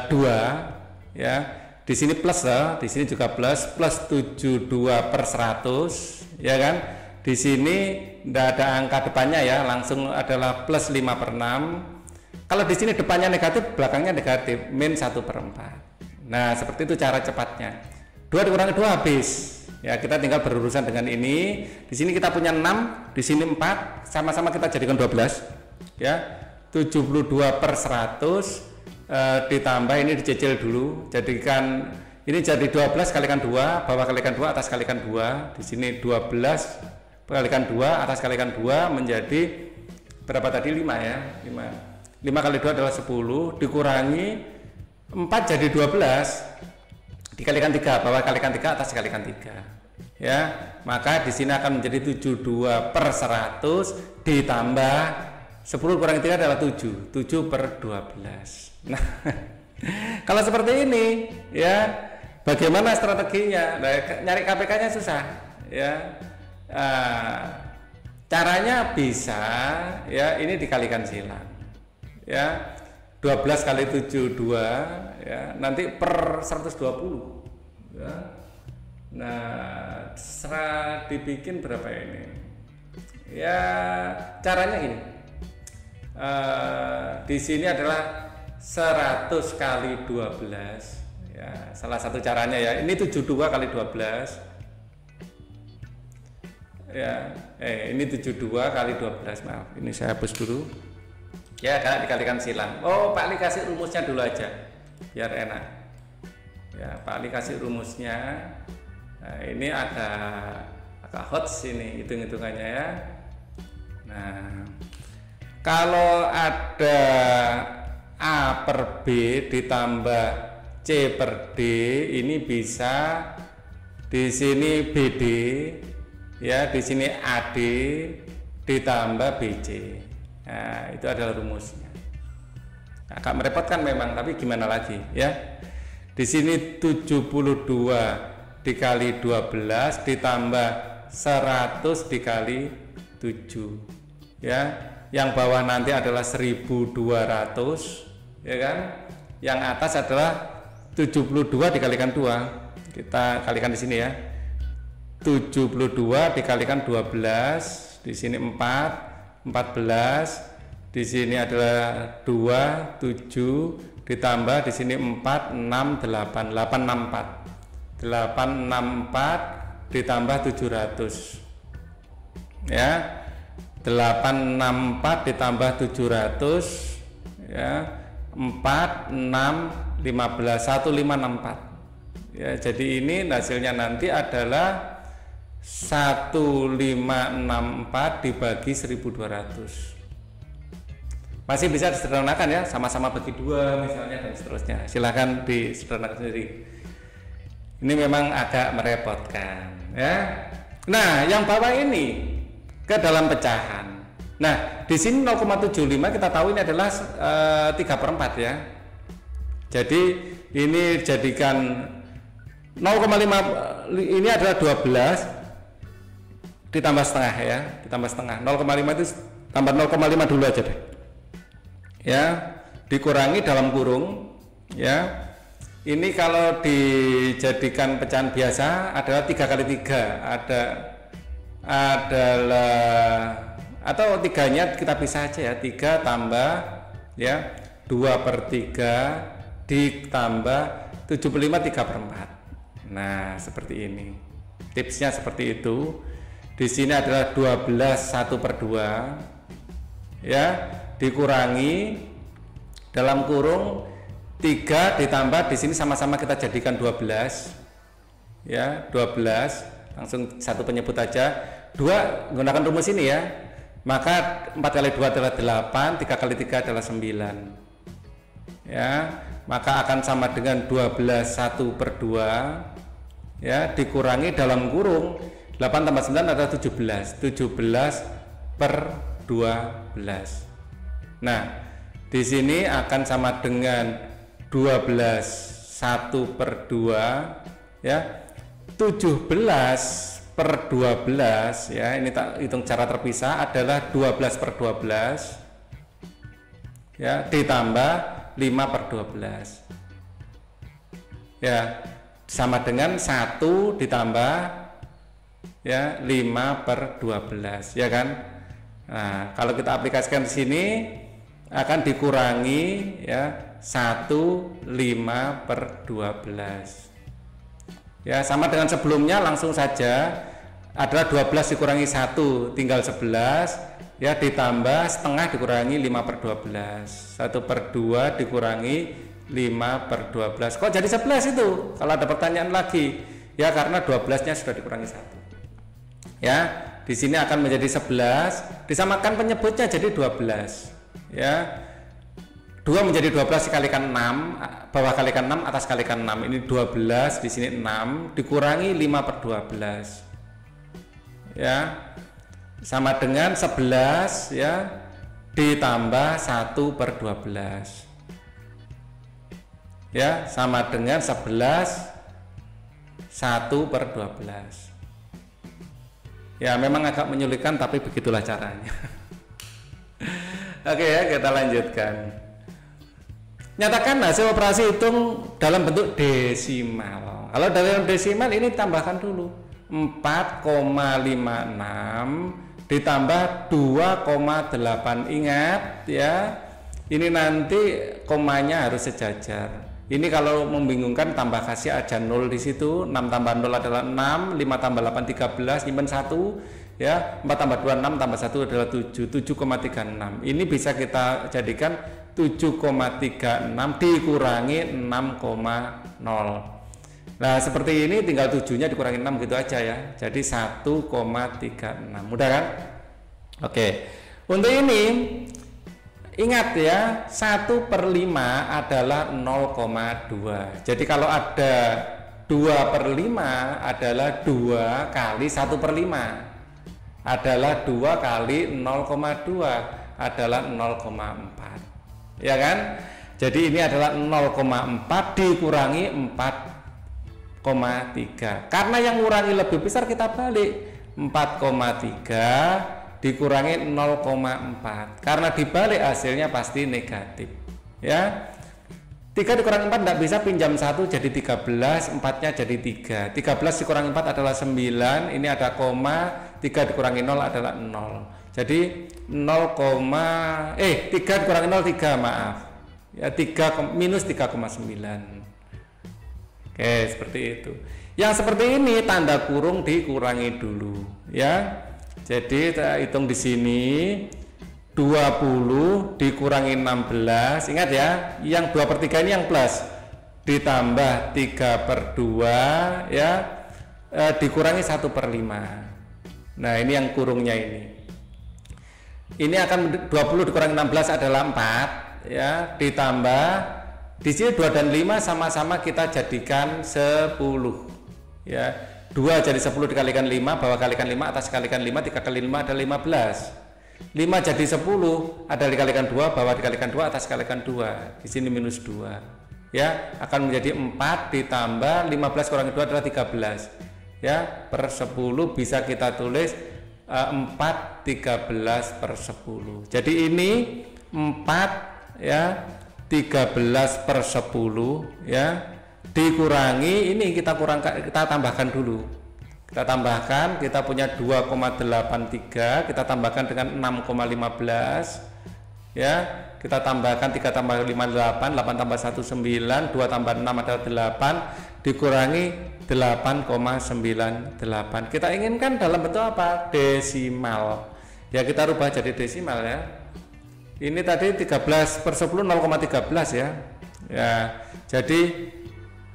2 ya, di sini plus ya, di sini juga plus 72/100 ya kan. Di sini tidak ada angka depannya ya, langsung adalah plus 5/6. Kalau di sini depannya negatif, belakangnya negatif, min 1/4. Nah seperti itu cara cepatnya. 2 dikurangi 2 habis ya, kita tinggal berurusan dengan ini. Di sini kita punya 6, di sini 4, sama-sama kita jadikan 12 ya. 72/100 ditambah ini dicicil dulu, jadikan ini jadi 12 kalikan 2, bawah kalikan 2, atas kalikan 2. Di sini 12 kalikan 2, atas kalikan 2 menjadi berapa tadi? 5 ya, 5 kali 2 adalah 10, dikurangi 4 jadi 12, dikalikan 3, bawah kalikan 3, atas kalikan 3 ya. Maka di sini akan menjadi 72/100 ditambah 10 kurangi 3 adalah 7, 7/12. Nah kalau seperti ini ya, bagaimana strateginya? Nah, nyari KPK nya susah ya. Caranya bisa ya, ini dikalikan silang ya, 12 kali 7 2 ya, nanti per 120 ya. Nah serah dibikin berapa ini ya, caranya gini, di sini adalah 100 kali 12 ya, salah satu caranya ya. Ini 72 kali 12 ya, ini 72 kali 12, maaf ini saya hapus dulu ya, karena dikalikan silang. Oh Pak Ali kasih rumusnya dulu aja biar enak ya. Pak Ali kasih rumusnya. Nah ini agak hot sini hitung-hitungannya ya. Nah kalau ada A per B ditambah C per D, ini bisa di sini BD ya, di sini AD ditambah BC. Nah itu adalah rumusnya. Agak merepotkan memang, tapi gimana lagi ya. Di sini 72 dikali 12 ditambah 100 dikali 7 ya. Yang bawah nanti adalah 1200 ya kan. Yang atas adalah 72 dikalikan 2. Kita kalikan di sini ya. 72 dikalikan 12, di sini 4, 14, di sini adalah 2, 7, ditambah di sini 4, 6, 8, 864, 864 ditambah 700 ya, 864 ditambah 700 ya, 4 6 15 1564 ya. Jadi ini hasilnya nanti adalah 1564 dibagi 1200. Masih bisa disederhanakan ya, sama-sama bagi 2 misalnya dan seterusnya. Silahkan disederhanakan sendiri. Ini memang agak merepotkan ya. Nah, yang bawah ini ke dalam pecahan. Nah, di sini 0,75 kita tahu ini adalah 3/4 ya. Jadi ini jadikan 0,5, ini adalah 12 ditambah setengah ya, ditambah setengah. 0,5 itu tambah 0,5 dulu aja deh. Ya, dikurangi dalam kurung ya. Ini kalau dijadikan pecahan biasa adalah 3 kali 3 adalah, atau 3-nya kita pisah aja ya, 3 tambah ya 2/3 ditambah 75 3/4. Nah, seperti ini. Tipsnya seperti itu. Di sini adalah 12 1/2 ya, dikurangi dalam kurung 3 ditambah, di sini sama-sama kita jadikan 12 ya, 12 langsung satu penyebut aja, 2 menggunakan rumus ini ya, maka 4 kali 2 adalah 8, 3 kali 3 adalah 9 ya, maka akan sama dengan 12 1/2 ya, dikurangi dalam kurung 8 tambah 9 adalah 17 12/12. Nah, di sini akan sama dengan 12 1/2 ya, 17/12 ya, ini tak hitung cara terpisah adalah 12/12 ya, ditambah 5/12 ya, sama dengan 1 ditambah ya 5/12 ya kan. Nah, kalau kita aplikasikan di sini akan dikurangi ya 1 5/12 ya, sama dengan sebelumnya. Langsung saja adalah 12 dikurangi 1 tinggal 11 ya, ditambah setengah dikurangi 5/12, 1/2 dikurangi 5/12. Kok jadi 11 itu? Kalau ada pertanyaan lagi ya, karena 12 nya sudah dikurangi 1 ya. Di sini akan menjadi 11, disamakan penyebutnya jadi 12 ya. 2 menjadi 12 dikalikan 6, bawah kalikan 6, atas kalikan 6. Ini 12, di sini 6 dikurangi 5/12 ya, sama dengan 11 ya, ditambah 1/12 ya, sama dengan 11 1/12 ya. Memang agak menyulitkan tapi begitulah caranya. Oke ya, kita lanjutkan. Nyatakan hasil operasi hitung dalam bentuk desimal. Kalau dalam desimal ini tambahkan dulu 4,56 ditambah 2,8. Ingat ya, ini nanti komanya harus sejajar. Ini kalau membingungkan tambah kasih aja 0 di situ. 6 tambah 0 adalah 6, 5 tambah 8 13, nyimpen 1 ya, 4 tambah 2 6 tambah 1 adalah 7, 7,36. Ini bisa kita jadikan 7,36 dikurangi 6,0. Nah, seperti ini tinggal 7-nya dikurangi 6 gitu aja ya. Jadi 1,36. Mudah kan? Oke. Untuk ini ingat ya, 1/5 adalah 0,2. Jadi kalau ada 2/5 adalah 2 kali 1/5 adalah 2 kali 0,2 adalah 0,4 ya kan. Jadi ini adalah 0,4 dikurangi 4,3. Karena yang ngurangi lebih besar kita balik, 4,3 dikurangi 0,4, karena dibalik hasilnya pasti negatif ya. 3 dikurangi 4 tidak bisa, pinjam 1 jadi 13, 4-nya jadi 3. 13 dikurangi 4 adalah 9, ini ada koma, 3 dikurangi 0 adalah 0. Jadi 3 dikurangi 0 3, maaf ya, 3 minus 3,9. Oke, seperti itu. Yang seperti ini tanda kurung dikurangi dulu ya. Jadi kita hitung di sini 20 dikurangi 16. Ingat ya, yang 2/3 ini yang plus, ditambah 3/2 ya, dikurangi 1/5. Nah ini yang kurungnya ini akan 20 dikurangi 16 adalah 4 ya, ditambah di sini 2 dan 5 sama-sama kita jadikan 10 ya. 2 jadi 10 dikalikan 5, bawah kalikan 5, atas kalikan 5, 3 kali 5 ada 15. 5 jadi 10, ada dikalikan 2, bawah dikalikan 2, atas kalikan 2. Di sini minus 2. Ya, akan menjadi 4 ditambah 15 kurangi 2 adalah 13. Ya, per 10 bisa kita tulis 4 13/10. Jadi ini 4 ya 13/10 ya, dikurangi ini kita tambahkan dulu. Kita tambahkan, kita punya 2,83, kita tambahkan dengan 6,15 ya. Kita tambahkan 3 tambah 5 8, 8 tambah 1 9, 2 tambah 6 adalah 8, dikurangi 8,98. Kita inginkan dalam bentuk apa? Desimal. Ya kita rubah jadi desimal ya. Ini tadi 13/10 0,13 ya. Ya, jadi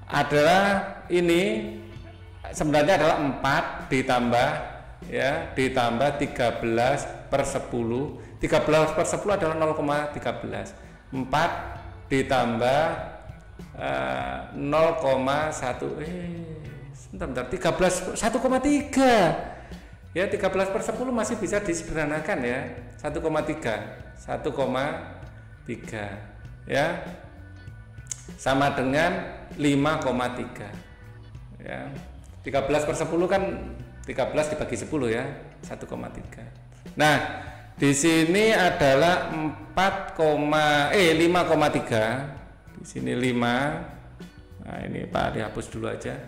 adalah ini sebenarnya adalah 4 ditambah ya, ditambah 13/10. 13/10 adalah 0,13. 4 ditambah 0,1 sebentar 13 1,3 ya, 13/10 masih bisa disederhanakan ya, 1,3 ya, sama dengan 5,3 ya. 13/10 kan 13 dibagi 10 ya, 1,3. Nah di sini adalah 5,3. Di sini 5. Nah ini Pak dihapus dulu aja,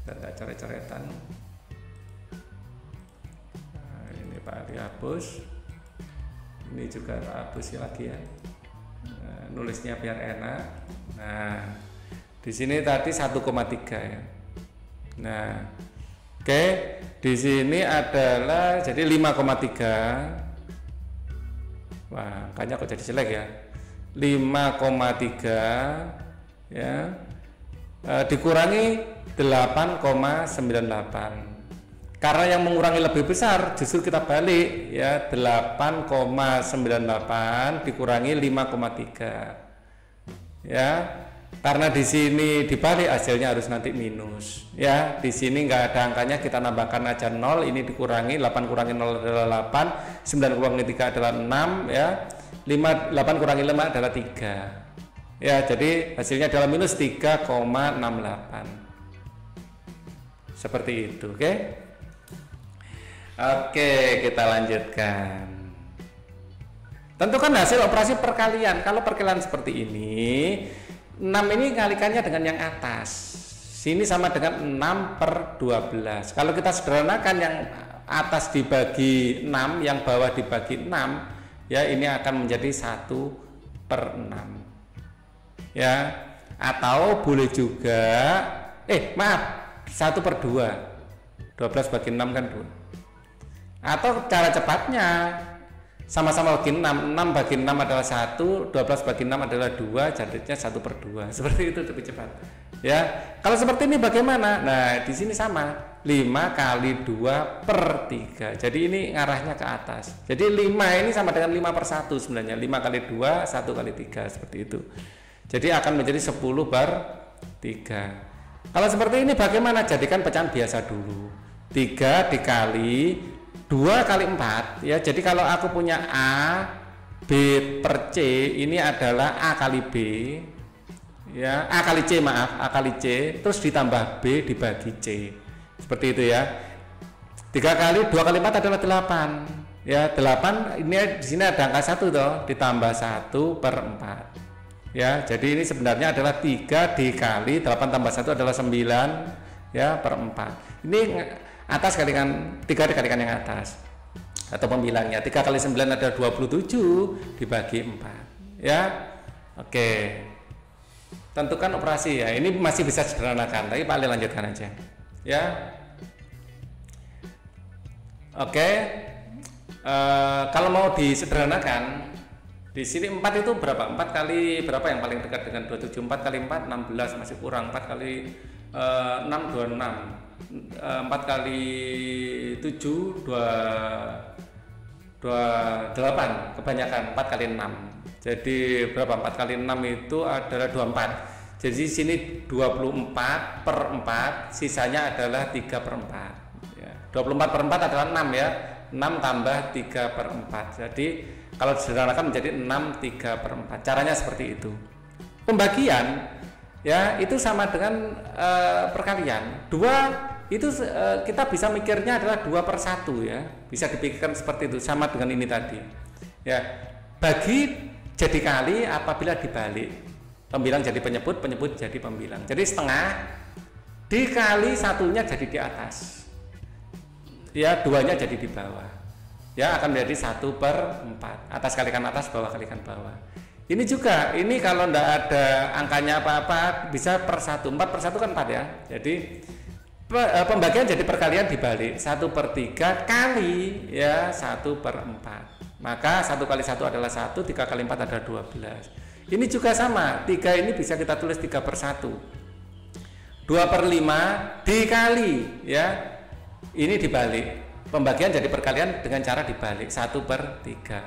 tidak coret-coretan. Nah, ini Pak dihapus, ini juga hapus lagi ya. Nah, nulisnya biar enak. Nah di sini tadi 1,3 ya. Nah oke, di sini adalah jadi 5,3. Wah, angkanya kok jadi jelek ya. 5,3 ya, dikurangi 8,98. Karena yang mengurangi lebih besar, justru kita balik ya, 8,98 dikurangi 5,3 ya. Karena di sini dibalik hasilnya harus nanti minus ya. Di sini nggak ada angkanya, kita nambahkan aja 0. Ini dikurangi 8 kurangi 0 adalah 8, 9 kurangi 3 adalah 6 ya. 8 kurangi 5 adalah 3 ya, jadi hasilnya adalah minus 3,68 seperti itu. Oke, kita lanjutkan. Tentukan hasil operasi perkalian. Kalau perkalian seperti ini, 6 ini kalikannya dengan yang atas, sini sama dengan 6/12. Kalau kita sederhanakan, yang atas dibagi 6, yang bawah dibagi 6 ya, ini akan menjadi 1/6 ya, atau boleh juga maaf 1/2. 12 bagi 6 kan 2. Atau cara cepatnya sama-sama bagi 6, 6 bagi 6 adalah 1, 12 bagi 6 adalah 2, jadinya 1/2. Seperti itu lebih cepat ya. Kalau seperti ini bagaimana? Nah di sini sama, 5 kali 2/3. Jadi ini ngarahnya ke atas. Jadi 5 ini sama dengan 5/1 sebenarnya. 5 kali 2, 1 kali 3, seperti itu. Jadi akan menjadi 10/3. Kalau seperti ini bagaimana? Jadikan pecahan biasa dulu. 3 dikali 2 kali 4 ya. Jadi kalau aku punya A, B per C, ini adalah A kali B ya, A kali C, maaf, A kali C, terus ditambah B dibagi C. Seperti itu ya. 3 kali 2 kali 4 adalah 8 ya. 8 ini di sini ada angka 1 toh, ditambah 1/4 ya. Jadi ini sebenarnya adalah 3 dikali 8 tambah 1 adalah 9 ya, per 4. Ini atas kalikan 3 dikalikan yang atas atau pembilangnya. 3 kali 9 adalah 27 dibagi 4 ya. Oke, tentukan operasi ya. Ini masih bisa sederhanakan, tapi Pak Ali lanjutkan aja ya. Oke, Kalau mau disederhanakan, di sini 4 itu berapa? 4 kali berapa yang paling dekat dengan 27? 4 kali 4 16, masih kurang. 4 kali 6 26. 4 kali 7 28, kebanyakan 4 kali 6. Jadi berapa? 4 kali 6 itu adalah 24. Jadi di sini 24/4, sisanya adalah 3/4 ya. 24/4 adalah 6 ya. 6 tambah 3/4. Jadi kalau disederhanakan menjadi 6 3/4. Caranya seperti itu. Pembagian ya itu sama dengan perkalian. 2 itu kita bisa mikirnya adalah 2/1 ya. Bisa dipikirkan seperti itu, sama dengan ini tadi. Ya, bagi jadi kali apabila dibalik. Pembilang jadi penyebut, penyebut jadi pembilang. Jadi setengah dikali satunya jadi di atas. Ya, 2-nya jadi di bawah. Ya, akan menjadi 1/4. Atas kalikan atas, bawah kalikan bawah. Ini juga, ini kalau tidak ada angkanya apa-apa bisa per 1. 4/1 kan 4 ya. Jadi pembagian jadi perkalian dibalik. 1/3 kali ya 1/4. Maka 1 kali 1 adalah 1, 3 kali 4 adalah 12. Ini juga sama, 3 ini bisa kita tulis 3/1. 2/5 dikali ya. Ini dibalik. Pembagian jadi perkalian dengan cara dibalik, 1/3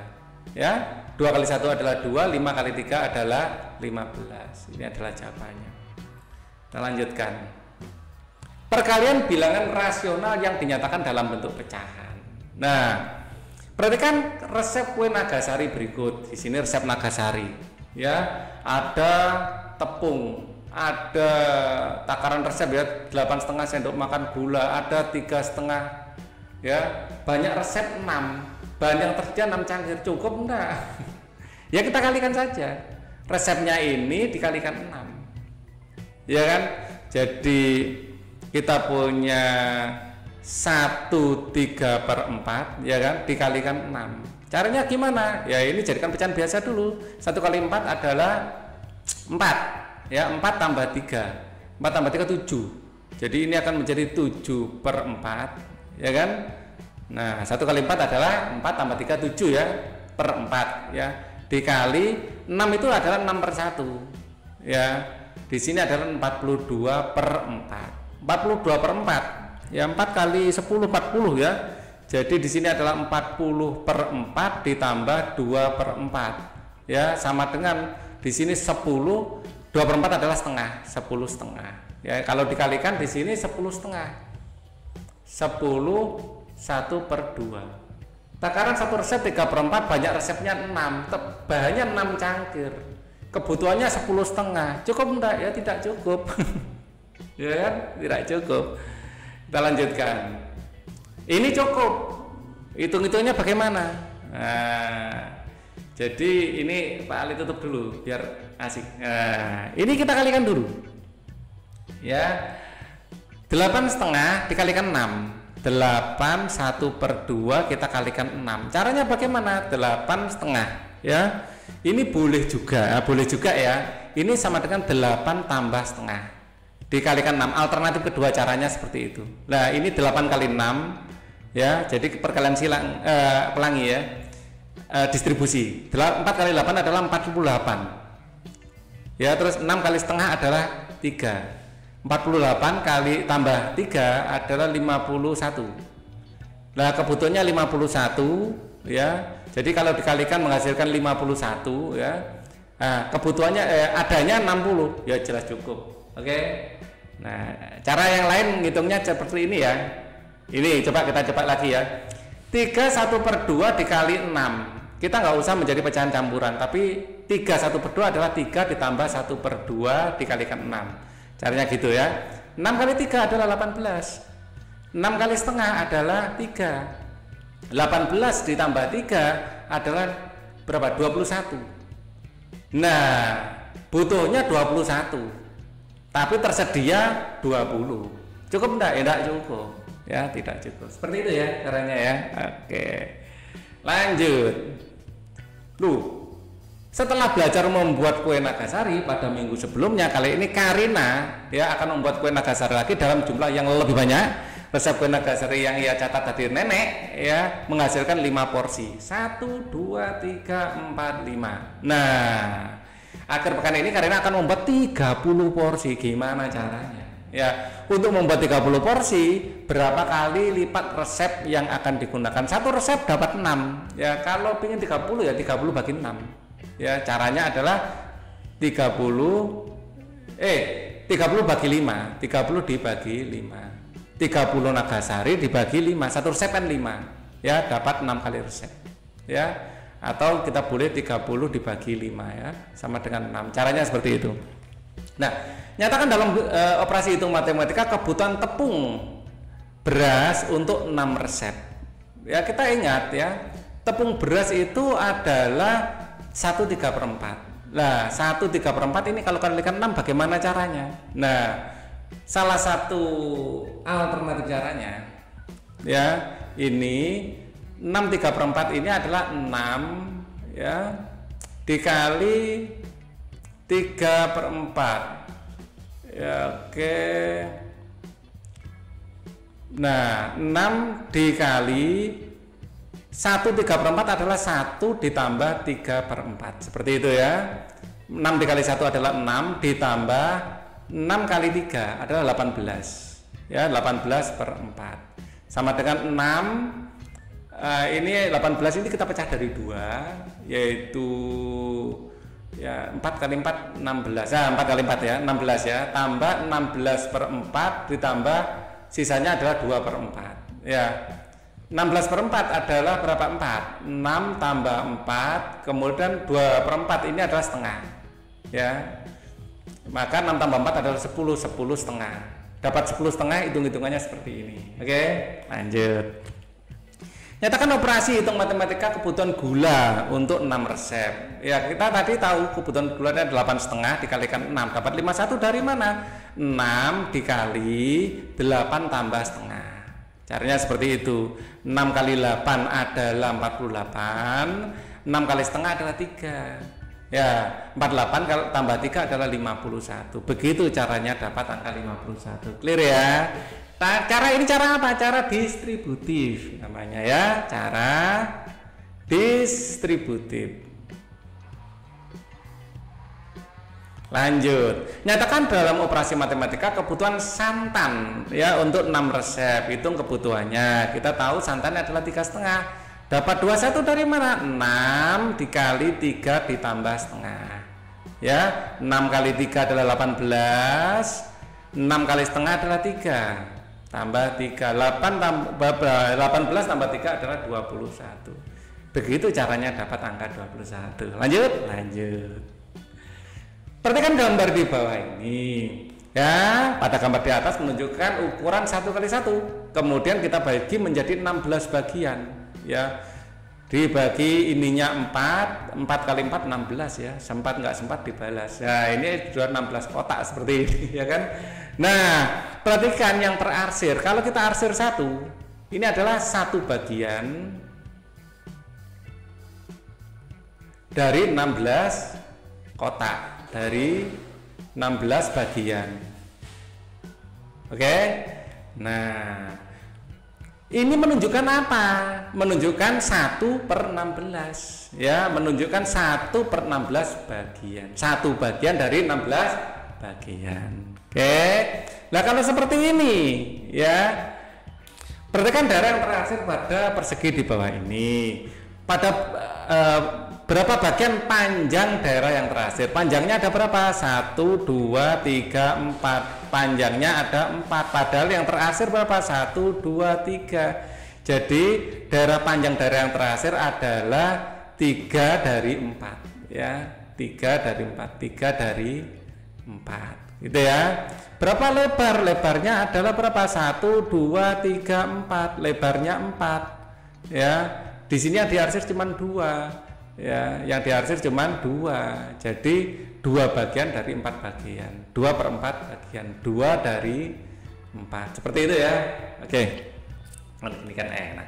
ya. 2 kali 1 adalah 2, 5 kali 3 adalah 15. Ini adalah jawabannya. Kita lanjutkan. Perkalian bilangan rasional yang dinyatakan dalam bentuk pecahan. Nah, perhatikan resep kue Nagasari berikut. Di sini resep Nagasari ya. Ada tepung, ada takaran resep ya, 8,5 sendok makan gula, ada 3,5 ya, banyak resep 6, bahan yang tersedia 6 cangkir, cukup enggak? Ya kita kalikan saja, resepnya ini dikalikan 6 ya kan. Jadi kita punya 1/3/4 ya kan, dikalikan 6. Caranya gimana? Ya ini jadikan pecahan biasa dulu. 1 kali 4 adalah 4 ya, 4 tambah 3, 4 tambah 3 7. Jadi ini akan menjadi 7/4 ya kan. Nah, 1 kali 4 adalah 4 tambah 3 7 ya, per 4 ya, dikali 6 itu adalah 6/1 ya. Di sini adalah 42/4. 42/4 ya, 4 kali 10 40 ya. Jadi di sini adalah 40/4 ditambah 2/4 ya, sama dengan di sini 10, 2/4 adalah setengah, 10,5 ya. Kalau dikalikan di sini 10,5. 10 1/2. Takaran satu resep 3/4, banyak resepnya 6, bahannya 6 cangkir, kebutuhannya 10,5. Cukup enggak? Ya tidak cukup. Ya kan? Tidak cukup. Kita lanjutkan. Ini cukup. Hitung-hitungnya bagaimana? Nah, jadi ini Pak Ali tutup dulu biar asik. Nah, ini kita kalikan dulu. Ya. 8,5 dikalikan 6. 8 1/2 kita kalikan 6. Caranya bagaimana? 8,5 ya. Ini boleh juga ya. Ini sama dengan 8 tambah setengah dikalikan 6. Alternatif kedua caranya seperti itu. Nah, ini 8 kali 6 ya. Jadi perkalian silang pelangi ya. Distribusi. 4 kali 8 adalah 48. Ya, terus 6 kali setengah adalah 3. 48 kali tambah 3 adalah 51. Nah, kebutuhannya 51 ya. Jadi kalau dikalikan menghasilkan 51 ya. Nah, kebutuhannya adanya 60 ya, jelas cukup. Oke. Nah, cara yang lain ngitungnya seperti ini ya. Ini coba kita coba lagi ya. 3 1/2 dikali 6. Kita nggak usah menjadi pecahan campuran, tapi 3 1/2 adalah 3 ditambah 1/2 dikalikan 6. Caranya gitu ya. 6 kali 3 adalah 18. 6 kali setengah adalah 3. 18 ditambah 3 adalah berapa? 21. Nah, butuhnya 21. Tapi tersedia 20. Cukup enggak? Ya, enggak cukup. Ya, tidak cukup. Seperti itu ya caranya ya. Oke. Lanjut. Setelah belajar membuat kue Nagasari pada minggu sebelumnya, kali ini Karina ya akan membuat kue Nagasari lagi dalam jumlah yang lebih banyak. resep kue Nagasari yang ia catat dari nenek ya menghasilkan 5 porsi. 1, 2, 3, 4, 5. Nah, akhir pekan ini Karina akan membuat 30 porsi. Gimana caranya? Ya, untuk membuat 30 porsi, berapa kali lipat resep yang akan digunakan? Satu resep dapat 6. Ya, kalau ingin 30 ya 30 bagi 6. Ya, caranya adalah 30 bagi 5. 30 dibagi 5. 30 Nagasari dibagi 5. Satu resep kan 5. Ya, dapat 6 kali resep. Ya. Atau kita boleh 30 dibagi 5 ya, sama dengan 6. Caranya seperti itu. Nah, nyatakan dalam operasi hitung matematika kebutuhan tepung beras untuk 6 resep. Ya, kita ingat ya, tepung beras itu adalah 1/3/4. Nah, 1/3/4 ini kalau kalikan 6 bagaimana caranya? Nah, salah satu alternatif caranya ya, ini 6/3/4 ini adalah 6 ya dikali 3/4 ya, oke. Nah, 6 dikali 1/3/4 adalah 1 ditambah 3/4 seperti itu ya. 6 dikali 1 adalah 6 ditambah 6 kali 3 adalah 18 ya, 18/4 sama dengan 6. Ini 18 ini kita pecah dari 2, yaitu ya 4 kali 4 16. Nah, 4 kali 4 ya 16 ya, tambah 16/4 ditambah sisanya adalah 2/4 ya. 16/4 adalah berapa? 4. 6 tambah 4, kemudian 2/4 ini adalah setengah ya, maka 6 tambah 4 adalah 10, 10 setengah. Dapat 10 setengah, hitung-hitungannya seperti ini. Oke, lanjut. Nyatakan operasi hitung matematika kebutuhan gula untuk 6 resep. Ya, kita tadi tahu kebutuhan gulanya 8,5 dikalikan 6 dapat 51 dari mana? 6 dikali 8 tambah setengah. Caranya seperti itu. 6 kali 8 adalah 48, 6 kali setengah adalah 3. Ya, 48 kalau tambah 3 adalah 51. Begitu caranya dapat angka 51. Clear ya? Nah, cara ini cara apa? Cara distributif namanya ya, cara distributif. Lanjut. Nyatakan dalam operasi matematika kebutuhan santan ya untuk 6 resep. Hitung kebutuhannya. Kita tahu santannya adalah 3,5. Dapat 21 dari mana? 6 dikali 3 ditambah setengah. Ya, 6 kali 3 adalah 18. 6 kali setengah adalah 3. Tambah 3, 18 tambah 3 adalah 21. Begitu caranya dapat angka 21. Lanjut. Perhatikan gambar di bawah ini. Ya, pada gambar di atas menunjukkan ukuran 1 kali 1. Kemudian kita bagi menjadi 16 bagian. Ya, dibagi ininya 4 kali 4 16 ya. Sempat nggak sempat dibalas. Nah, ini sudah 16 kotak seperti ini ya kan. Nah, perhatikan yang terarsir. Kalau kita arsir 1, ini adalah 1 bagian dari 16 kotak, dari 16 bagian. Oke. Nah, ini menunjukkan apa? Menunjukkan 1/16 ya, menunjukkan 1/16 bagian. 1 bagian dari 16 bagian. Oke. Nah, kalau seperti ini ya, perhatikan daerah yang terakhir pada persegi di bawah ini. Pada berapa bagian panjang daerah yang terakhir? Panjangnya ada berapa? 1, 2, 3, 4. Panjangnya ada 4. Padahal yang terakhir berapa? 1, 2, 3. Jadi daerah panjang daerah yang terakhir adalah 3 dari 4 ya. 3 dari 4. 3 dari 4. Gitu ya. Berapa lebar? Lebarnya adalah berapa? 1, 2, 3, 4. Lebarnya 4 ya. Di sini yang diarsir cuma 2 ya, yang diarsir cuma 2. Jadi 2 bagian dari 4 bagian. 2/4 bagian. 2 dari 4. Seperti itu ya. Oke. Ini kan enak.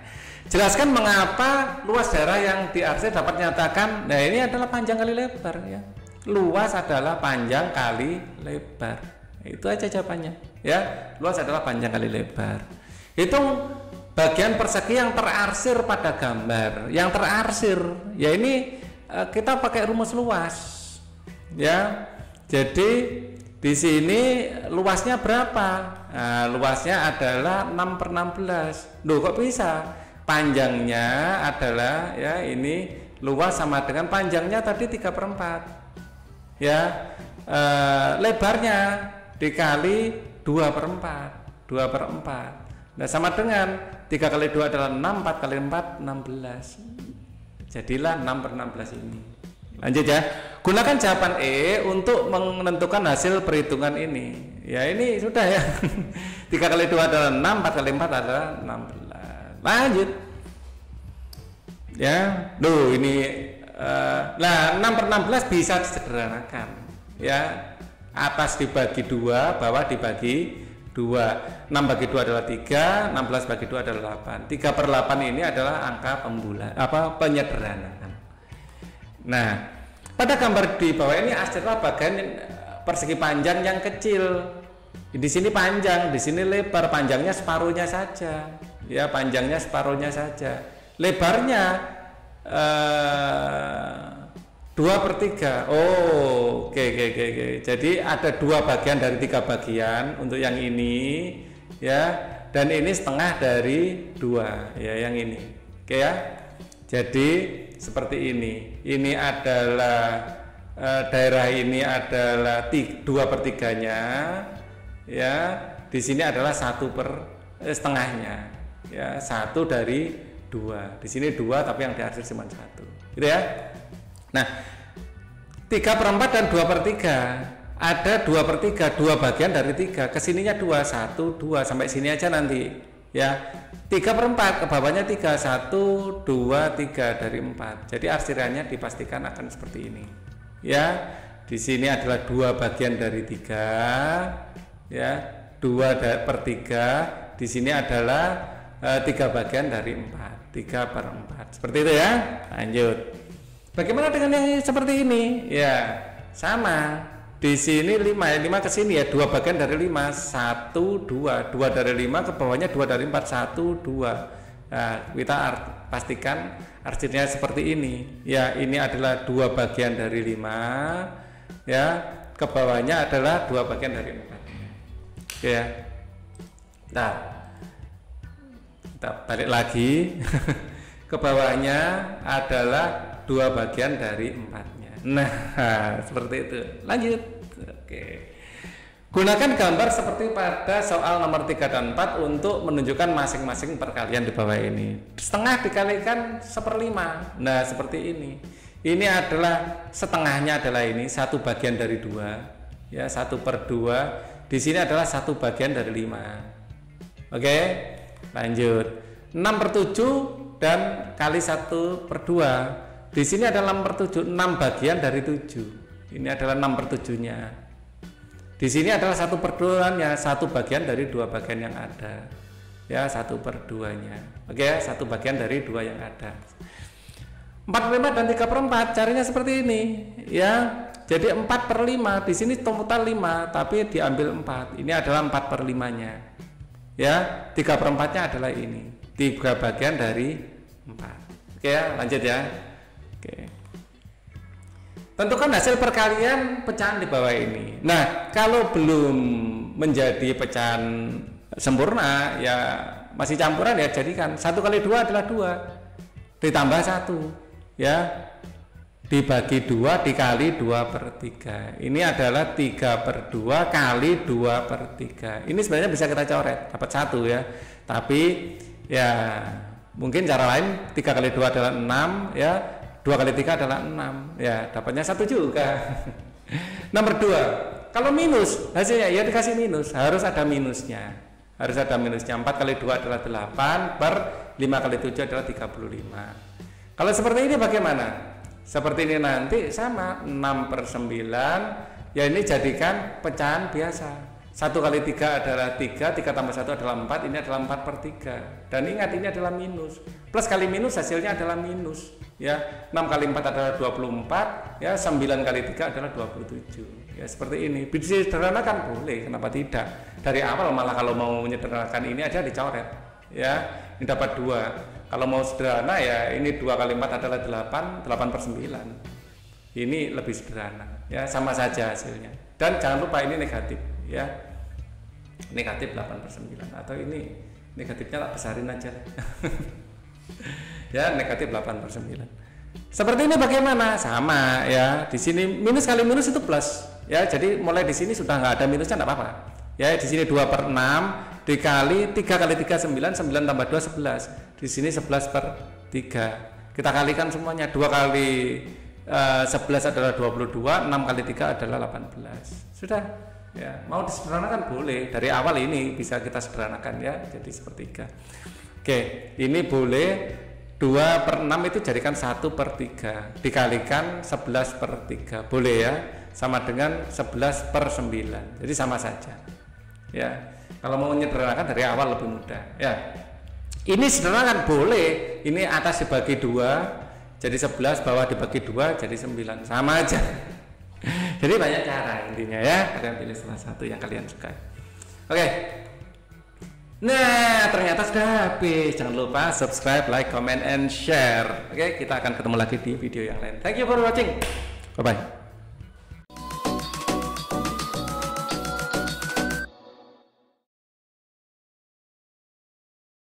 Jelaskan mengapa luas daerah yang diarsir dapat nyatakan. Nah, ini adalah panjang kali lebar ya. Luas adalah panjang kali lebar. Itu aja jawabannya ya. Luas adalah panjang kali lebar. Hitung bagian persegi yang terarsir pada gambar. Yang terarsir, ya ini kita pakai rumus luas, ya. Jadi di sini luasnya berapa? Nah, luasnya adalah 6/16. Loh, kok bisa? Panjangnya adalah, ya, ini luas sama dengan panjangnya tadi 3/4. Ya, lebarnya dikali 2/4. 2/4. Nah, sama dengan 3 kali 2 adalah 6, 4 kali 4 16. Jadilah 6/16 ini. Lanjut ya. Gunakan jawaban E untuk menentukan hasil perhitungan ini. Ya, ini sudah ya. 3 kali 2 adalah 6, 4 kali 4 adalah 16. Lanjut. Ya. Loh, ini 6/16 bisa disederhanakan. Ya. Atas dibagi 2, bawah dibagi 2. 6 bagi 2 adalah 3, 16 bagi 2 adalah 8. 3/8 ini adalah angka penyederhanaan. Nah, pada gambar di bawah ini adalah bagian persegi panjang yang kecil. Di sini panjang, di sini lebar. Panjangnya separuhnya saja. Ya, panjangnya separuhnya saja. Lebarnya 2/3. Oh, oke. Jadi ada 2 bagian dari 3 bagian untuk yang ini, ya, dan ini setengah dari 2, ya, yang ini. Oke ya. Jadi seperti ini. Ini adalah daerah ini adalah 2/3-nya, ya. Di sini adalah 1/setengahnya, ya, 1 dari 2. Di sini 2 tapi yang diarsir cuma 1. Gitu ya. Nah, 3/4 dan 2/3. Ada 2/3, 2 bagian dari 3. Kesininya 2, 1, 2 sampai sini aja nanti. Ya, 3/4 ke bawahnya 3, 1, 2, 3 dari 4. Jadi arsirannya dipastikan akan seperti ini. Ya, di sini adalah 2 bagian dari 3. Ya, 2/3. Di sini adalah 3 bagian dari 4. 3/4. Seperti itu ya. Lanjut. Bagaimana dengan yang seperti ini? Ya, sama. Di sini 5 ya, 5 ke sini ya, 2 bagian dari 5, 1, 2. 2 dari 5 ke bawahnya 2 dari 4, 1, 2. Nah, kita pastikan arsirnya seperti ini. Ya, ini adalah 2 bagian dari 5. Ya, ke bawahnya adalah 2 bagian dari 4. Oke ya. Nah, kita balik lagi. Ke bawahnya adalah 2 bagian dari 4-nya. Nah, seperti itu. Lanjut. Oke. Gunakan gambar seperti pada soal nomor 3 dan 4 untuk menunjukkan masing-masing perkalian di bawah ini. Setengah dikalikan 1/5. Nah, seperti ini. Ini adalah setengahnya adalah ini 1 bagian dari 2. Ya, 1/2. Di sini adalah 1 bagian dari 5. Oke. Lanjut. 6/7 dan kali 1/2. Di sini adalah 6/7, 6 bagian dari 7. Ini adalah 6/7-nya. Di sini adalah 1/2-nya, 1 bagian dari 2 bagian yang ada. Ya, 1/2-nya. Oke ya, 1 bagian dari 2 yang ada. 4/5 dan 3/4 carinya seperti ini, ya. Jadi 4/5, di sini total 5, tapi diambil 4. Ini adalah 4/5-nya. Ya, 3/4-nya adalah ini. 3 bagian dari 4. Oke ya, lanjut ya. Oke. Tentukan hasil perkalian pecahan di bawah ini. Nah, kalau belum menjadi pecahan sempurna, ya masih campuran, ya jadikan 1 kali 2 adalah 2 ditambah 1, ya, dibagi 2 dikali 2/3. Ini adalah 3/2 kali 2/3. Ini sebenarnya bisa kita coret dapat 1 ya, tapi ya mungkin cara lain. 3 kali 2 adalah 6, ya, 2 kali 3 adalah 6, ya, dapatnya 1 juga. Nomor 2, kalau minus hasilnya ya dikasih minus, harus ada minusnya. 4 kali 2 adalah 8, per 5 kali 7 adalah 35. Kalau seperti ini bagaimana? Seperti ini nanti sama 6/9, ya, ini jadikan pecahan biasa. 1 kali 3 adalah 3, 3 tambah 1 adalah 4, ini adalah 4/3. Dan ingat, ini adalah minus. Plus kali minus hasilnya adalah minus. Ya, 6 kali 4 adalah 24, ya 9 kali 3 adalah 27 ya, seperti ini. Bisa sederhanakan boleh, kenapa tidak. Dari awal malah kalau mau menyederhanakan ini aja dicoret ya, ini dapat 2. Kalau mau sederhana ya ini 2 kali 4 adalah 8 per 9, ini lebih sederhana ya, sama saja hasilnya. Dan jangan lupa ini negatif ya, negatif 8 per 9, atau ini negatifnya tak besarin aja ya, negatif 8 per 9. Seperti ini bagaimana? Sama ya, di sini minus kali minus itu plus ya, jadi mulai di sini sudah nggak ada minusnya, nggak apa-apa ya. Di sini 2 per 6 dikali 3 kali 3 9, 9 tambah 2 11, di sini 11 per 3, kita kalikan semuanya. 2 kali 11 adalah 22, 6 kali 3 adalah 18. Sudah ya, mau disederhanakan boleh, dari awal ini bisa kita sederhanakan ya, jadi sepertiga. Oke, ini boleh 2 per 6 itu jadikan 1 per 3 dikalikan 11 per 3, boleh ya, sama dengan 11 per 9, jadi sama saja ya. Kalau mau menyederhanakan dari awal lebih mudah ya. Ini sederhanakan boleh, ini atas dibagi 2 jadi 11, bawah dibagi 2 jadi 9, sama aja. Jadi banyak cara intinya ya, kalian pilih salah satu yang kalian suka. Oke. Nah, ternyata sudah habis. Jangan lupa subscribe, like, comment, and share. Oke, kita akan ketemu lagi di video yang lain. Thank you for watching. Bye bye.